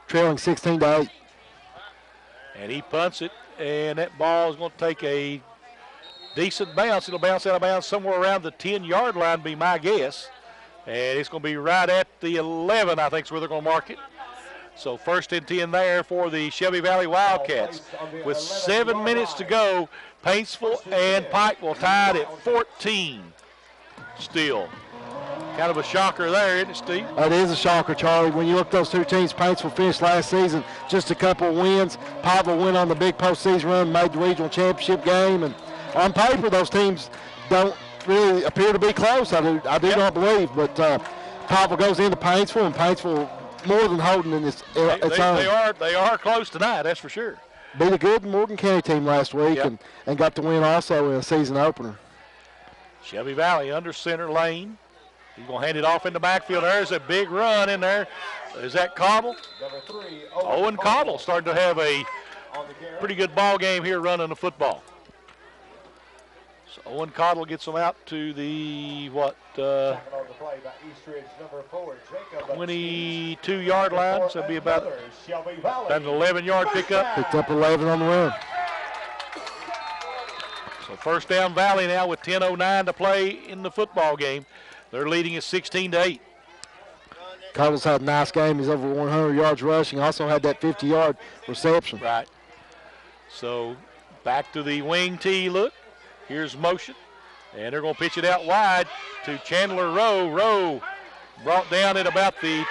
trailing 16-8. And he punts it, and that ball is going to take a decent bounce. It'll bounce out of bounds somewhere around the 10-yard line, be my guess. And it's going to be right at the 11, I think is where they're going to mark it. So 1st and 10 there for the Shelby Valley Wildcats. With 7 minutes to go, Paintsville and Pikeville tied at 14 still. Kind of a shocker there, isn't it, Steve? It is a shocker, Charlie. When you look at those two teams, Paintsville finished last season just a couple of wins. Pikeville went on the big postseason run, made the regional championship game. And on paper, those teams don't really appear to be close. I do not believe. But Pikeville goes into Paintsville, and Paintsville more than holding in its own. They are close tonight, that's for sure. Beat a good Morgan County team last week and got the win also in a season opener. Shelby Valley under center lane. He's going to hand it off in the backfield. There's a big run in there. Is that Cottle? Owen Cottle starting to have a pretty good ball game here running the football. So Owen Cottle gets them out to the, 22-yard line. So it'll be about an 11-yard pickup. Picked up 11 on the run. So first down Valley now with 10:09 to play in the football game. They're leading at 16-8. Cottle's had a nice game. He's over 100 yards rushing. Also had that 50-yard reception. Right. So back to the wing tee look. Here's motion. And they're going to pitch it out wide to Chandler Rowe. Rowe brought down at about the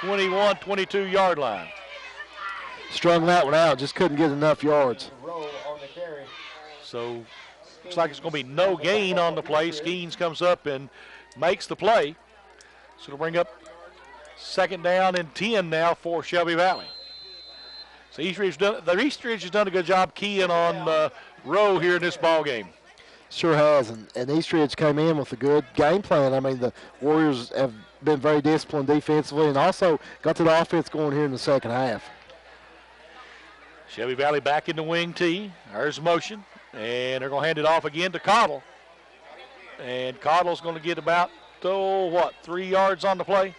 21, 22-yard line. Strung that one out. Just couldn't get enough yards. So looks like it's going to be no gain on the play. Skeens comes up and makes the play. So it'll bring up second down and 10 now for Shelby Valley. So Eastridge has done a good job keying on Rowe here in this ball game. Sure has, and Eastridge came in with a good game plan. I mean, the Warriors have been very disciplined defensively and also got to the offense going here in the second half. Shelby Valley back in the wing tee. There's motion, and they're going to hand it off again to Cottle. And Cottle's going to get about, 3 yards on the play?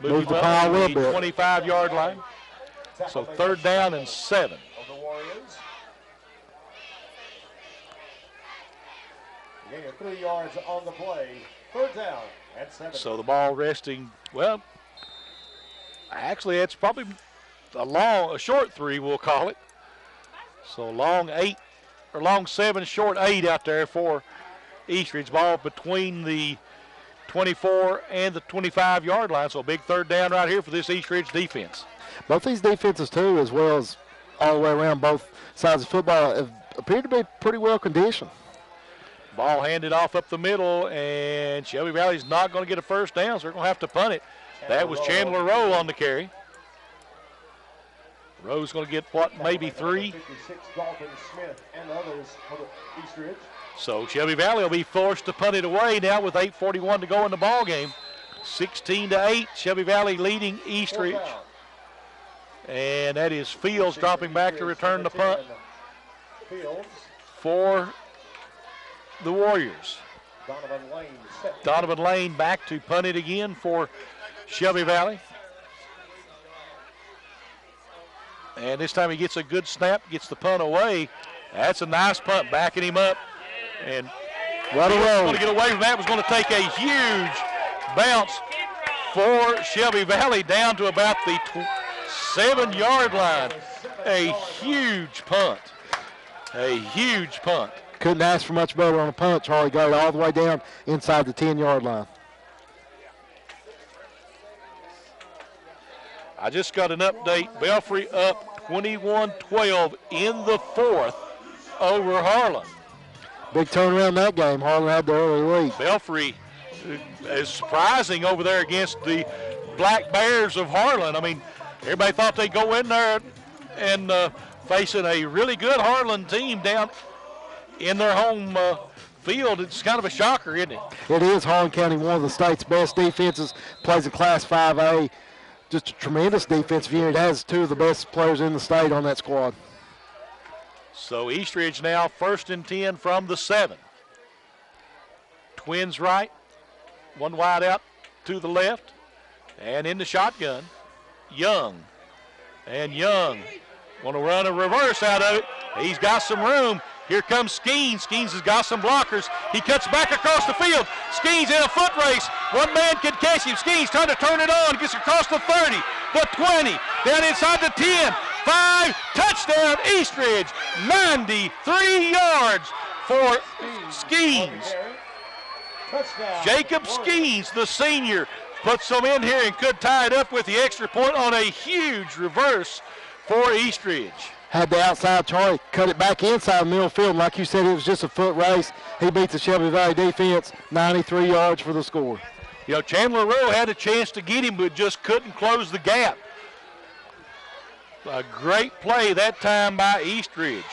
Move the pile a little bit. 25-yard line. So third down and 7. Gain of 3 yards on the play. Third down and 7. So the ball resting, well, actually it's probably a short 3, we'll call it. So long 7, short 8 out there for Eastridge. Ball between the 24 and the 25-yard line. So a big third down right here for this Eastridge defense. Both these defenses, too, as well as all the way around both sides of football, have appeared to be pretty well conditioned. Ball handed off up the middle, and Shelby Valley's not going to get a first down, so they're going to have to punt it. That was Chandler Rowe on the carry. Rowe's going to get, maybe 3? So Shelby Valley will be forced to punt it away now with 8:41 to go in the ball game. 16-8, Shelby Valley leading Eastridge. And that is Fields dropping back to return the punt for the Warriors. Donovan Lane back to punt it again for Shelby Valley. And this time he gets a good snap, gets the punt away. That's a nice punt, backing him up. And right away. Going to get away from that. Was going to take a huge bounce for Shelby Valley down to about the 7-yard line. A huge punt. A huge punt. Couldn't ask for much better on a punt. Charlie got it all the way down inside the 10-yard line. I just got an update. Belfry up 21-12 in the fourth over Harlan. Big turnaround in that game. Harlan had the early lead. Belfry is surprising over there against the Black Bears of Harlan. I mean, everybody thought they'd go in there and facing a really good Harlan team down in their home field. It's kind of a shocker, isn't it? It is. Harlan County, one of the state's best defenses, plays in Class 5A. Just a tremendous defensive unit. It has 2 of the best players in the state on that squad. So Eastridge now 1st and 10 from the 7. Twins right, one wide out to the left, and in the shotgun, Young. And Young want to run a reverse out of it. He's got some room. Here comes Skeens. Skeens has got some blockers. He cuts back across the field. Skeens in a foot race. One man can catch him. Skeens trying to turn it on. Gets across the 30, the 20, down inside the 10. 5, touchdown Eastridge. 93 yards for Skeens. Jacob Skeens, the senior, puts some in here and could tie it up with the extra point on a huge reverse for Eastridge. Had the outside, Charlie cut it back inside the middle field. Like you said, it was just a foot race. He beat the Shelby Valley defense, 93 yards for the score. You know, Chandler Rowe had a chance to get him, but just couldn't close the gap. A great play that time by Eastridge.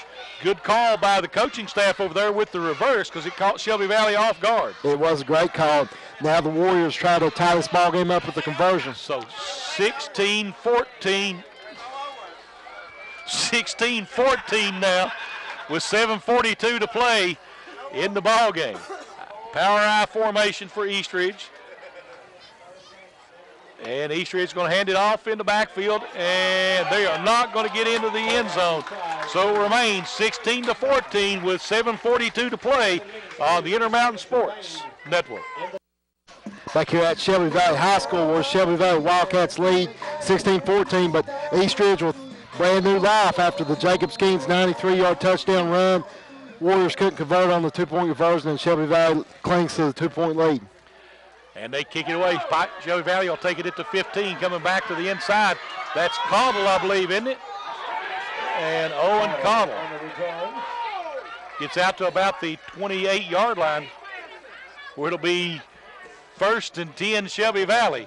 Good call by the coaching staff over there with the reverse because it caught Shelby Valley off guard. It was a great call. Now the Warriors try to tie this ball game up with the conversion. So 16-14. 16-14 now with 7:42 to play in the ball game. Power I formation for Eastridge. And Eastridge is going to hand it off in the backfield, and they are not going to get into the end zone. So it remains 16-14 with 7:42 to play on the Intermountain Sports Network. Back here at Shelby Valley High School, where Shelby Valley Wildcats lead 16-14, but Eastridge with brand new life after the Jacob Skeens 93-yard touchdown run. Warriors couldn't convert on the two-point conversion, and Shelby Valley clings to the two-point lead. And they kick it away. Shelby Valley will take it at the 15, coming back to the inside. That's Cottle, I believe, isn't it? And Owen Cottle gets out to about the 28-yard line, where it'll be 1st and 10 Shelby Valley.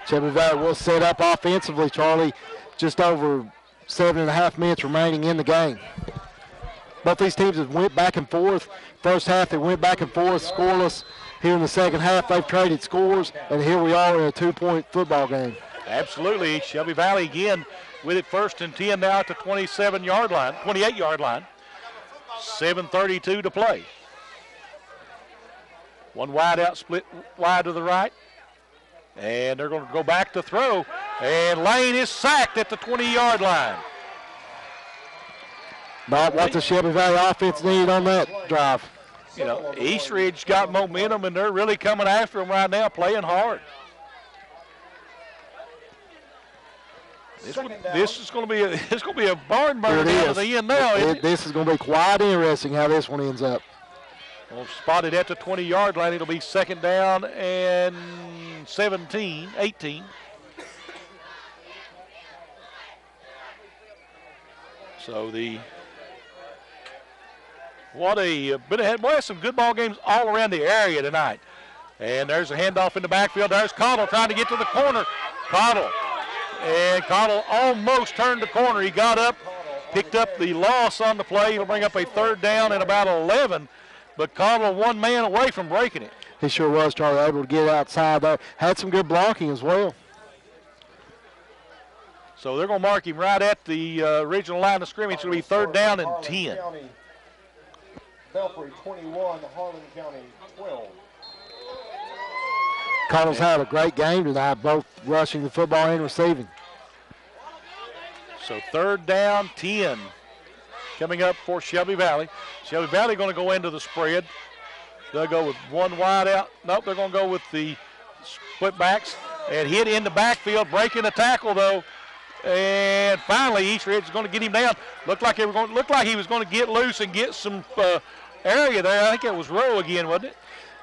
Shelby Valley will set up offensively, Charlie. Just over 7.5 minutes remaining in the game. Both these teams have went back and forth. First half, they went back and forth, scoreless. Here in the second half, they've traded scores, and here we are in a two-point football game. Absolutely. Shelby Valley again with it 1st and 10 now at the 28-yard line. 7:32 to play. One wide out, split wide to the right. And they're going to go back to throw. And Lane is sacked at the 20-yard line. Not what the Shelby Valley offense needed on that drive. You know, Eastridge got momentum, and they're really coming after them right now, playing hard. This is going to be a barn burner down to the end now. This is going to be quite interesting how this one ends up. Well, spotted at the 20-yard line. It'll be 2nd down and 18. So some good ball games all around the area tonight. And there's a handoff in the backfield. There's Cottle trying to get to the corner. Cottle almost turned the corner. He got up, picked up the loss on the play. He'll bring up a 3rd down and about 11. But Cottle one man away from breaking it. He sure was, Charlie, able to get outside there. Had some good blocking as well. So they're going to mark him right at the original line of scrimmage. It'll be 3rd down and 10. Belfry 21, Harlan County 12. Cottle's had a great game tonight, both rushing the football and receiving. So 3rd down, 10. Coming up for Shelby Valley. Shelby Valley going to go into the spread. They'll go with one wide out. Nope, they're going to go with the split backs and hit in the backfield, breaking the tackle though. And finally, Eastridge is going to get him down. Looked like he was going to get loose and get some area there. I think it was Rowe again, wasn't it?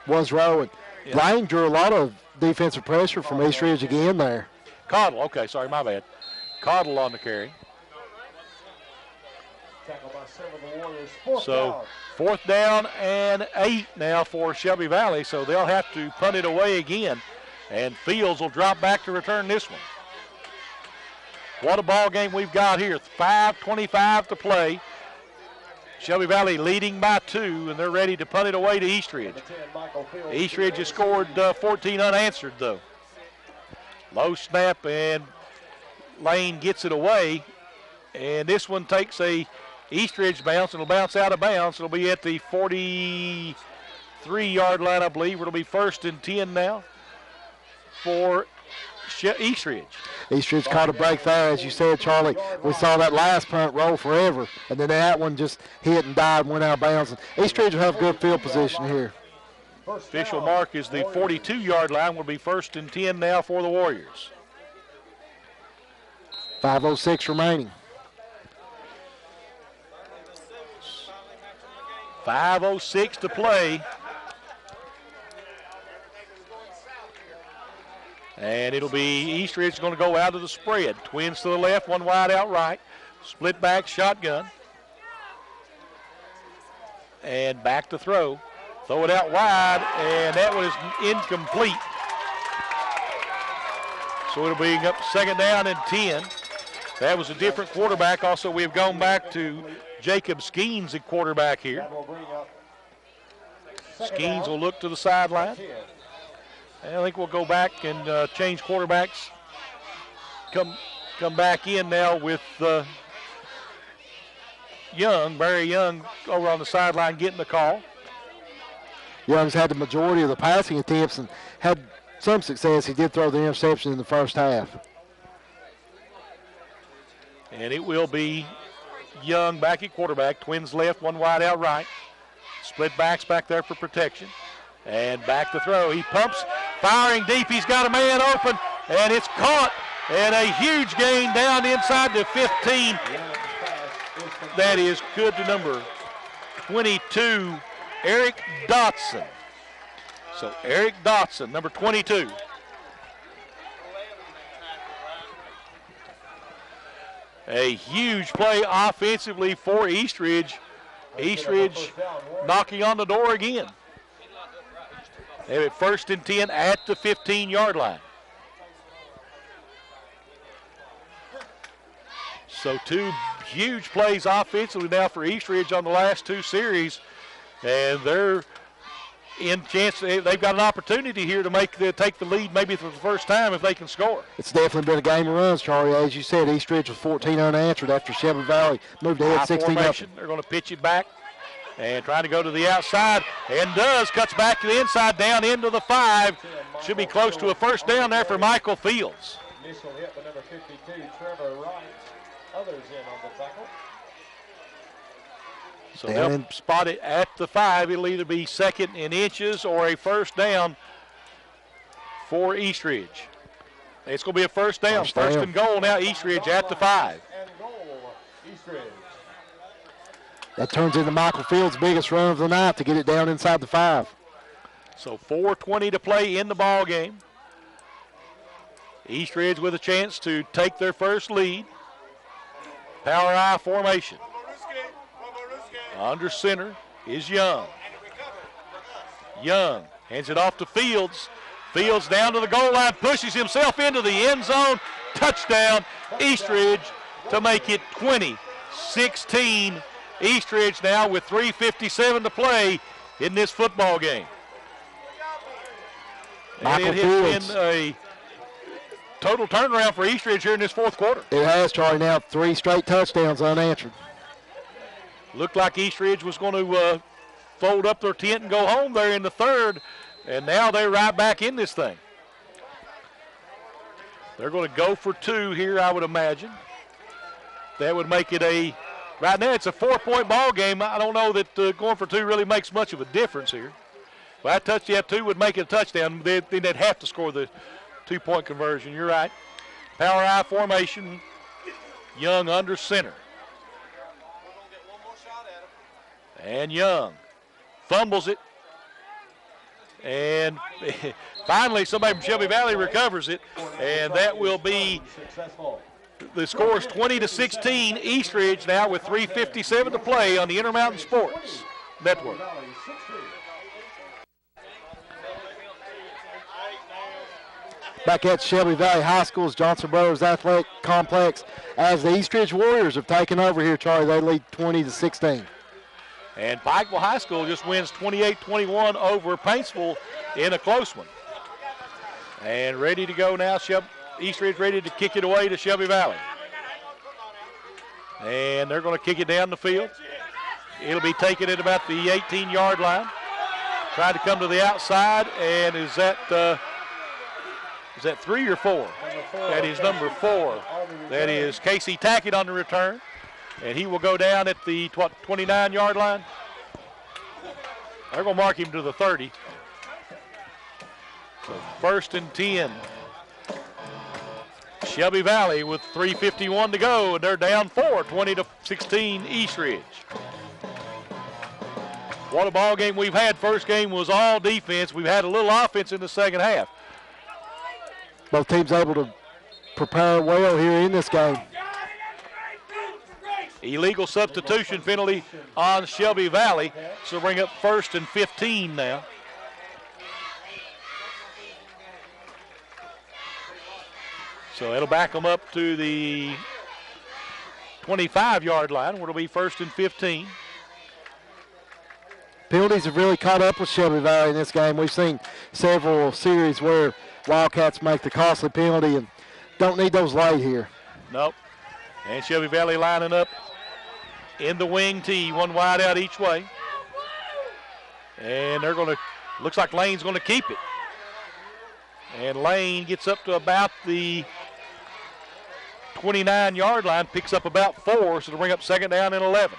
Was Rowe. Yeah. Lane drew a lot of defensive pressure from Eastridge again there. Cottle, okay, sorry, my bad. Cottle on the carry. So 4th down and 8 now for Shelby Valley, so they'll have to punt it away again. And Fields will drop back to return this one. What a ball game we've got here. 5:25 to play. Shelby Valley leading by 2, and they're ready to punt it away to Eastridge. Eastridge has scored 14 unanswered, though. Low snap, and Lane gets it away. And this one takes a Eastridge bounce, and it'll bounce out of bounds. It'll be at the 43-yard line, I believe. It'll be 1st and 10 now for Eastridge. Eastridge caught a break there, as you said, Charlie. We saw that last punt roll forever, and then that one just hit and died and went out of bounds. Eastridge will have good field position here. Official mark is the 42-yard line. Will be 1st and 10 now for the Warriors. 5:06 remaining. 5:06 to play. And it'll be Eastridge going to go out of the spread. Twins to the left, one wide out right. Split back shotgun. And back to throw. Throw it out wide, and that was incomplete. So it'll be up 2nd down and 10. That was a different quarterback. Also, we have gone back to Jacob Skeens at quarterback here. Skeens will look to the sideline. I think we'll go back and change quarterbacks come back in now with Young, Barry Young, over on the sideline getting the call. Young's had the majority of the passing attempts and had some success. He did throw the interception in the first half. And it will be Young back at quarterback. Twins left, one wide out right. Split backs back there for protection. And back to throw. He pumps, firing deep. He's got a man open, and it's caught. And a huge gain down inside the 15. That is good to number 22, Eric Dotson. So Eric Dotson, number 22. A huge play offensively for Eastridge. Eastridge knocking on the door again. They have it 1st and 10 at the 15-yard line. So 2 huge plays offensively now for Eastridge on the last 2 series. And they're in chance, they've got an opportunity here to take the lead maybe for the first time if they can score. It's definitely been a game of runs, Charlie. As you said, Eastridge was 14 unanswered after Shelby Valley moved ahead 16-0. They're going to pitch it back and trying to go to the outside, and cuts back to the inside, down into the 5. Should be close to a first down there for Michael Fields. Initial hit by number 52, Trevor Wright. Others in on the tackle. So they'll spot it at the 5. It'll either be 2nd and inches or a first down for Eastridge. It's going to be a first down. First and goal now, Eastridge at the 5. And goal, Eastridge. That turns into Michael Fields' biggest run of the night to get it down inside the 5. So 4:20 to play in the ball game. Eastridge with a chance to take their first lead. Power I formation. Under center is Young. Young hands it off to Fields. Fields down to the goal line, pushes himself into the end zone. Touchdown, Eastridge, to make it 20-16. Eastridge now with 3:57 to play in this football game. And it has been a total turnaround for Eastridge here in this 4th quarter. It has, Charlie. Now 3 straight touchdowns unanswered. Looked like Eastridge was going to fold up their tent and go home there in the 3rd, and now they're right back in this thing. They're going to go for 2 here, I would imagine. That would make it right now it's a 4-point ball game. I don't know that going for 2 really makes much of a difference here. If that 2 would make it a touchdown, then they'd have to score the 2-point conversion. You're right. Power I formation. Young under center. And Young fumbles it. And finally somebody from Shelby Valley recovers it. And that will be, the score is 20-16. Eastridge now with 3:57 to play on the Intermountain Sports Network. Back at Shelby Valley High School's Johnson Brothers Athletic Complex, as the Eastridge Warriors have taken over here, Charlie, they lead 20-16. And Pikeville High School just wins 28-21 over Paintsville in a close one. And ready to go now, Eastridge ready to kick it away to Shelby Valley. And they're going to kick it down the field. It'll be taken at about the 18-yard line. Tried to come to the outside, and is that 3 or 4? That is number 4. That is Casey Tackett on the return. And he will go down at the 29-yard line. They're going to mark him to the 30. So 1st and 10. Shelby Valley with 3:51 to go, and they're down 4, 20-16 Eastridge. What a ball game we've had. First game was all defense. We've had a little offense in the second half. Both teams able to prepare well here in this game. Illegal substitution penalty on Shelby Valley. So bring up 1st and 15 now. So it'll back them up to the 25-yard line, where it'll be 1st and 15. Penalties have really caught up with Shelby Valley in this game. We've seen several series where Wildcats make the costly penalty, and Don't need those late here. Nope. And Shelby Valley lining up in the wing tee, one wide out each way. And they're going to, looks like Lane's going to keep it. And Lane gets up to about the 29-yard line, picks up about 4, so to bring up second down and 11.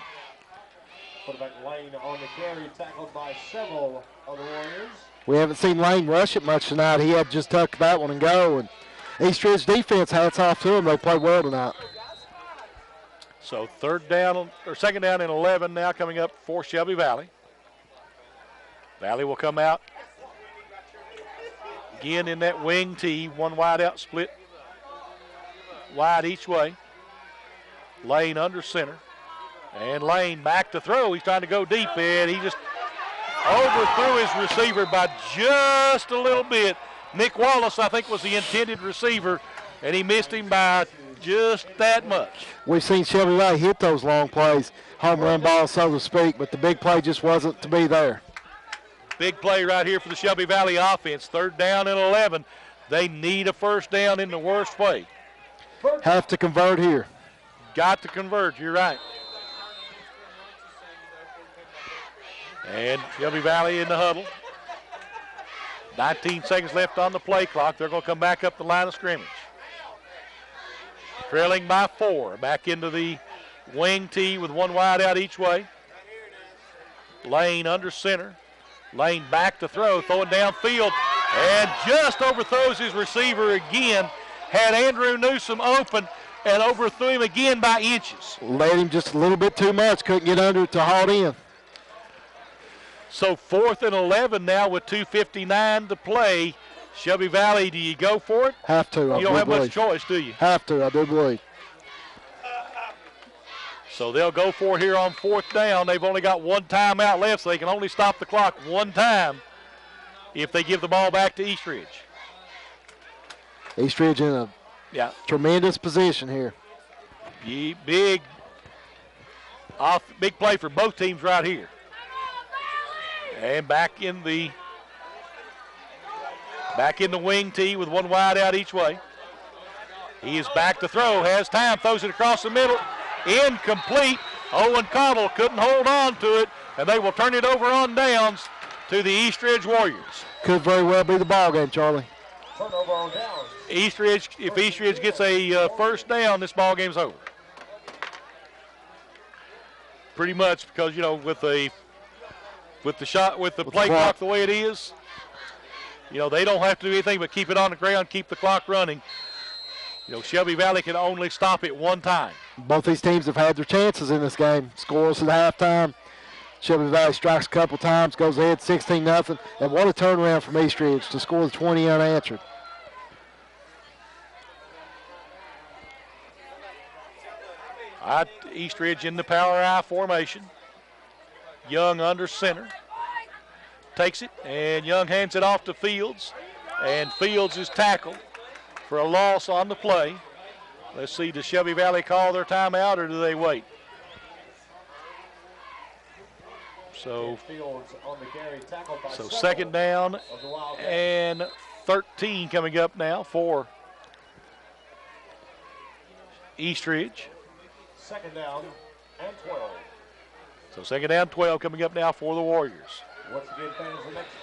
Quarterback Lane on the carry, tackled by several of the Warriors. We haven't seen Lane rush it much tonight. He had just tucked that one and go. And East Ridge defense, hats off to them. They played well tonight. So second down and 11 now coming up for Shelby Valley. Valley will come out again in that wing tee, one wide out split, wide each way. Lane under center. And Lane back to throw. He's trying to go deep, and he just overthrew his receiver by just a little bit. Nick Wallace, I think, was the intended receiver, and he missed him by just that much. We've seen Shelby Valley hit those long plays, home run balls, so to speak, but the big play just wasn't to be there. Big play right here for the Shelby Valley offense. Third down and 11. They need a first down in the worst way. Have to convert here. Got to convert, you're right. And Shelby Valley in the huddle. 19 seconds left on the play clock. They're going to come back up the line of scrimmage. Trailing by 4. Back into the wing tee with one wide out each way. Lane under center. Lane back to throw, throwing downfield, and just overthrows his receiver again. Had Andrew Newsom open and overthrew him again by inches. Led him just a little bit too much. Couldn't get under it to haul in. So 4th and 11 now with 2:59 to play. Shelby Valley, do you go for it? Have to. You don't have much choice, do you? Have to, I do believe. So they'll go for it here on 4th down. They've only got one timeout left, so they can only stop the clock one time if they give the ball back to East Ridge. East Ridge in a tremendous position here. Big play for both teams right here. And back in the wing tee with one wide out each way. He is back to throw, has time, throws it across the middle. Incomplete. Owen Cottle couldn't hold on to it, and they will turn it over on downs to the East Ridge Warriors. Could very well be the ball game, Charlie. Turnover on downs. East Ridge, if East Ridge gets a first down, this ball game's over. Pretty much because, you know, with the play clock the way it is, you know, they don't have to do anything but keep it on the ground, keep the clock running. You know, Shelby Valley can only stop it one time. Both these teams have had their chances in this game. Scores at halftime. Shelby Valley strikes a couple times, goes ahead 16-0. And what a turnaround from East Ridge to score the 20 unanswered. East Ridge in the power I formation. Young under center. Takes it, and Young hands it off to Fields. And Fields is tackled for a loss on the play. Let's see, does Shelby Valley call their timeout or do they wait? So second down and 13 coming up now for East Ridge. Second down and 12. So second down, 12 coming up now for the Warriors.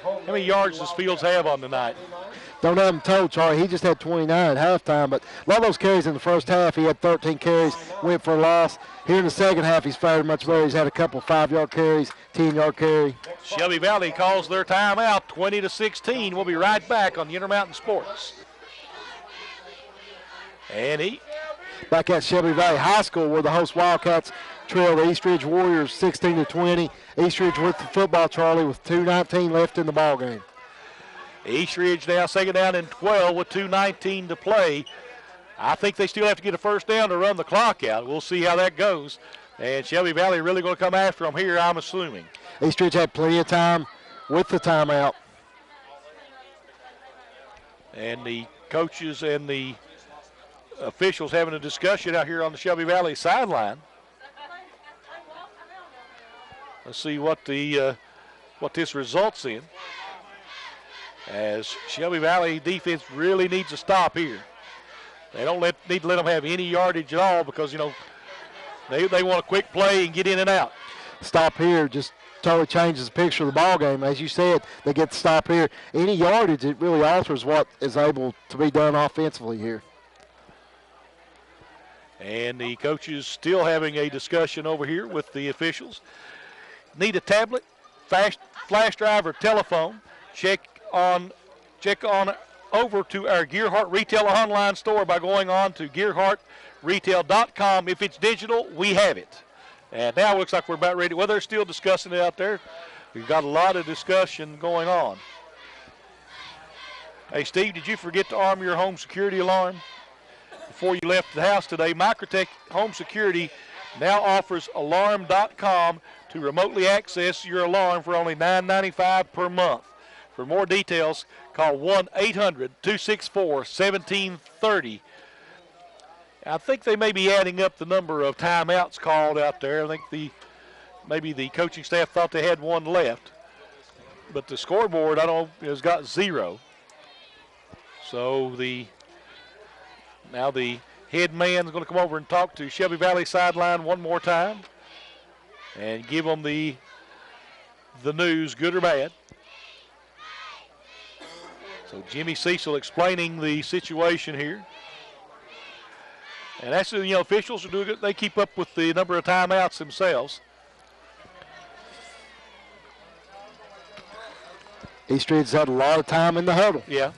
How many yards does Fields have on tonight? Don't have him told, Charlie. He just had 29 at halftime, but a lot of those carries in the first half, he had 13 carries, went for a loss. Here in the second half, he's fared much better. He's had a couple 5-yard carries, 10-yard carry. Shelby Valley calls their timeout, 20-16. We'll be right back on the Intermountain Sports. And back at Shelby Valley High School, where the host Wildcats trail the East Ridge Warriors 16-20. East Ridge with the football, Charlie, with 2:19 left in the ball game. East Ridge now second down and 12 with 2:19 to play. I think they still have to get a first down to run the clock out. We'll see how that goes. And Shelby Valley really going to come after them here, I'm assuming. East Ridge had plenty of time with the timeout. And the coaches and the officials having a discussion out here on the Shelby Valley sideline. Let's see what this results in. As Shelby Valley defense really needs a stop here. They don't need to let them have any yardage at all because, you know, they want a quick play and get in and out. Stop here just totally changes the picture of the ball game. As you said, they get to stop here. Any yardage, it really alters what is able to be done offensively here. And the coaches still having a discussion over here with the officials. Need a tablet, flash drive, or telephone. Check on over to our Gearhart Retail online store by going on to gearhartretail.com. If it's digital, we have it. And now it looks like we're about ready. Well, they're still discussing it out there. We've got a lot of discussion going on. Hey, Steve, did you forget to arm your home security alarm before you left the house today? Microtech Home Security now offers alarm.com to remotely access your alarm for only $9.95 per month. For more details, call 1-800-264-1730. I think they may be adding up the number of timeouts called out there. I think maybe the coaching staff thought they had one left. But the scoreboard, has got 0. So now the head man is going to come over and talk to Shelby Valley sideline one more time and give them the news, good or bad. So Jimmy Cecil explaining the situation here. And actually, officials are doing it. They keep up with the number of timeouts themselves. East Ridge's had a lot of time in the huddle. Yeah.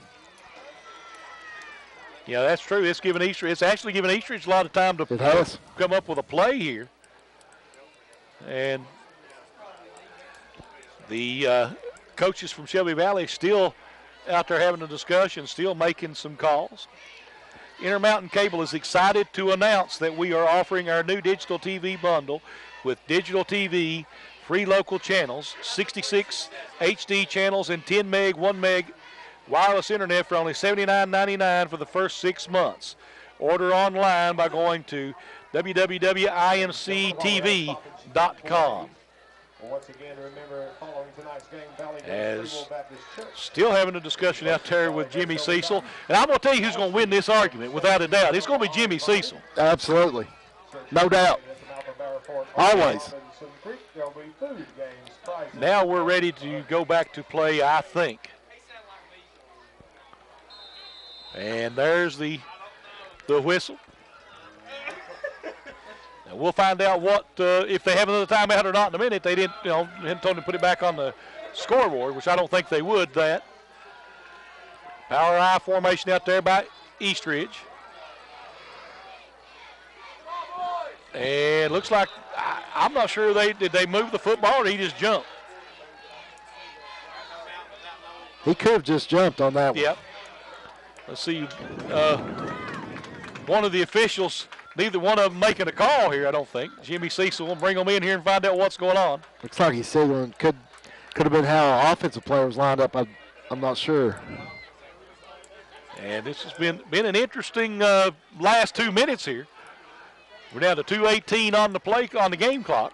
Yeah, that's true. It's actually giving East Ridge a lot of time to come up with a play here. And the coaches from Shelby Valley still out there having a discussion, still making some calls. Intermountain Cable is excited to announce that we are offering our new digital TV bundle with digital TV, free local channels, 66 HD channels, and 10 meg, 1 meg wireless internet for only $79.99 for the first 6 months. Order online by going to www.imctv.com. Once again, remember, following tonight's game, As still having a discussion out there with Jimmy Cecil. And I'm going to tell you who's going to win this argument, without a doubt. It's going to be Jimmy Cecil. Absolutely. No doubt. Always. Now we're ready to go back to play, I think. And there's the whistle. And we'll find out what if they have another timeout or not in a minute. They didn't, hadn't told them to put it back on the scoreboard, which I don't think they would. That power I formation out there by East Ridge, and looks like I'm not sure did they move the football or he just jumped. He could have just jumped on that one. Yep. Let's see. One of the officials. Neither one of them making a call here, I don't think. Jimmy Cecil will bring them in here and find out what's going on. Looks like he's signaling. Could have been how our offensive players lined up. I'm not sure. And this has been an interesting last 2 minutes here. We're down to 2:18 on the game clock.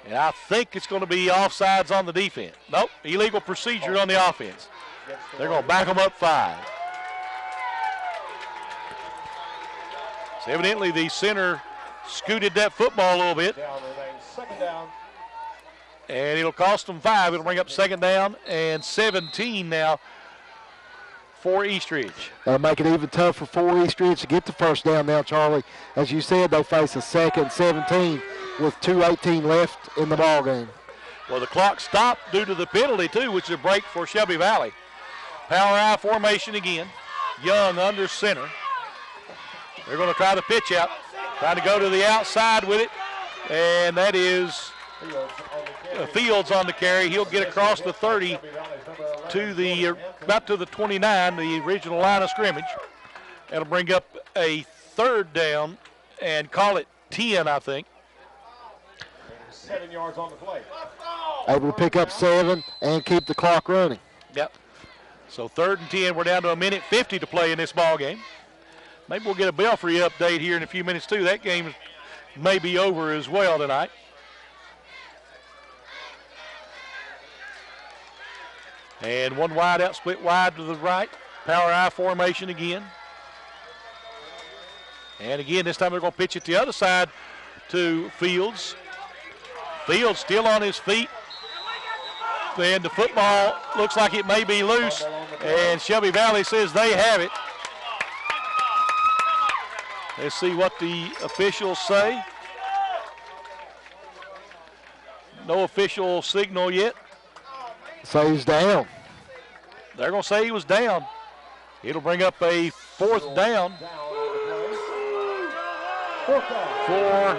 And I think it's going to be offsides on the defense. Nope, illegal procedure on the offense. They're going to back them up 5. Evidently, the center scooted that football a little bit. Second down. And it'll cost them 5. It'll bring up second down and 17 now for East Ridge. That'll make it even tougher for East Ridge to get the first down now, Charlie. As you said, they face a second 17 with 2:18 left in the ball game. Well, the clock stopped due to the penalty, too, which is a break for Shelby Valley. Power I formation again. Young under center. They're going to try the pitch out, trying to go to the outside with it, and that is Fields on the carry. He'll get across the 30 to about to the 29, the original line of scrimmage. That'll bring up a third down and call it 10, I think. 7 yards on the play. Able to pick up 7 and keep the clock running. Yep. So 3rd and 10. We're down to 1:50 to play in this ball game. Maybe we'll get a Belfry update here in a few minutes, too. That game may be over as well tonight. And one wide out, split wide to the right. Power I formation again. And again, this time they're going to pitch it the other side to Fields. Fields still on his feet. And the football looks like it may be loose. And Shelby Valley says they have it. Let's see what the officials say. No official signal yet. So he's down. They're going to say he was down. It'll bring up a fourth down for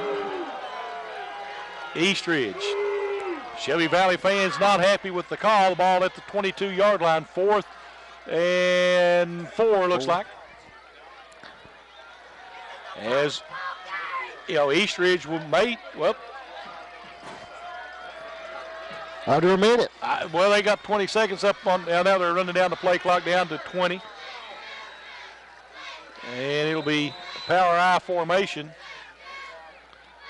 Eastridge. Shelby Valley fans not happy with the call. The ball at the 22-yard line. 4th and 4 looks like. As, you know, Eastridge will make, well, under a minute. Well, they got 20 seconds up on, now they're running down the play clock down to 20. And it'll be power I formation.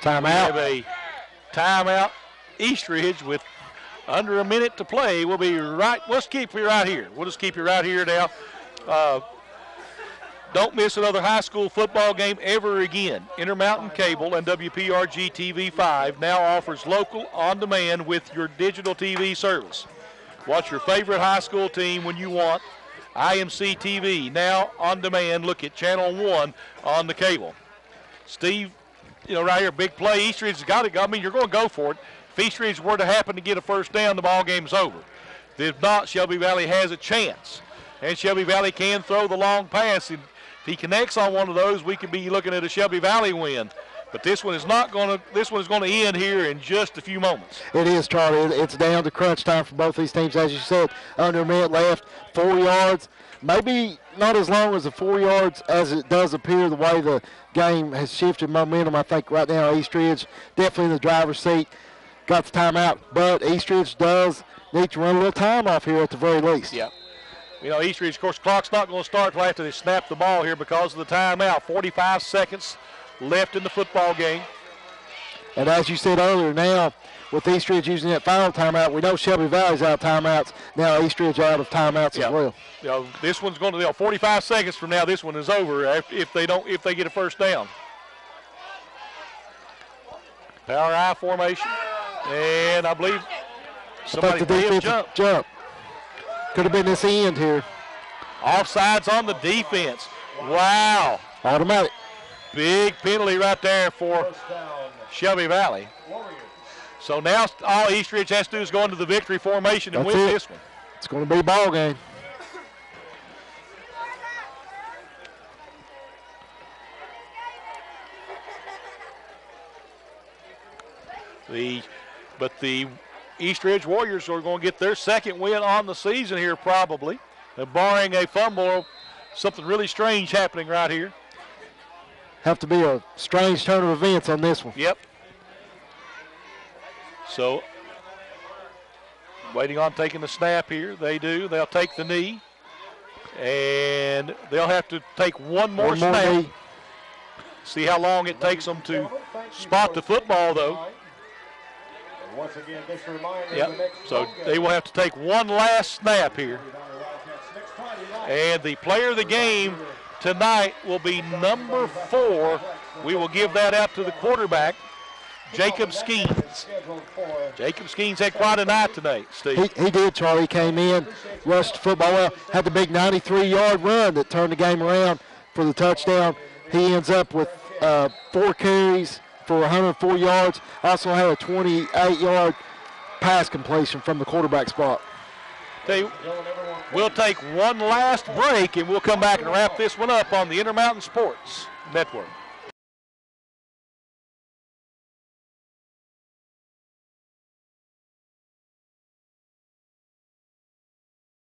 Timeout. We have a timeout. Eastridge with under a minute to play. We'll be right, let's keep you right here. We'll just keep you right here now. Don't miss another high school football game ever again. Intermountain Cable and WPRGtv 5 now offers local on-demand with your digital TV service. Watch your favorite high school team when you want. IMC TV now on demand. Look at Channel 1 on the cable. Steve, you know, right here, big play. Eastridge has got to go. I mean, you're going to go for it. If Eastridge were to happen to get a first down, the ball game's over. If not, Shelby Valley has a chance. And Shelby Valley can throw the long pass. And if he connects on one of those, we could be looking at a Shelby Valley win. But this one is not going to. This one is going to end here in just a few moments. It is, Charlie. It's down to crunch time for both these teams, as you said. Under a minute left, 4 yards. Maybe not as long as the 4 yards as it does appear. The way the game has shifted momentum, I think right now Eastridge definitely in the driver's seat. Got the timeout, but Eastridge does need to run a little time off here at the very least. Yeah. You know, Eastridge, of course, clock's not going to start until after they snap the ball here because of the timeout. 45 seconds left in the football game. And as you said earlier, now with Eastridge using that final timeout, we know Shelby Valley's out of timeouts. Now Eastridge out of timeouts as well. You know, this one's going to, 45 seconds from now, this one is over if they get a first down. Power I formation. And I believe somebody did jump. Could have been this end here. Offsides on the defense. Wow. Automatic. Big penalty right there for Shelby Valley. So now all Eastridge has to do is go into the victory formation and win this one. It's going to be a ball game. But the Eastridge Warriors are going to get their second win on the season here probably. Barring a fumble or something really strange happening right here. Have to be a strange turn of events on this one. Yep. So, waiting on taking the snap here. They do. They'll take the knee. And they'll have to take one more snap. See how long it takes them to spot the football, though. Once again, this reminder. Yep. So they will have to take one last snap here. And the player of the game tonight will be number 4. We will give that out to the quarterback, Jacob Skeens. Jacob Skeens had quite a night tonight, Steve. He did, Charlie. He came in, rushed the football well, had the big 93-yard run that turned the game around for the touchdown. He ends up with 4 carries for 104 yards. Also had a 28-yard pass completion from the quarterback spot. We'll take one last break, and we'll come back and wrap this one up on the Intermountain Sports Network.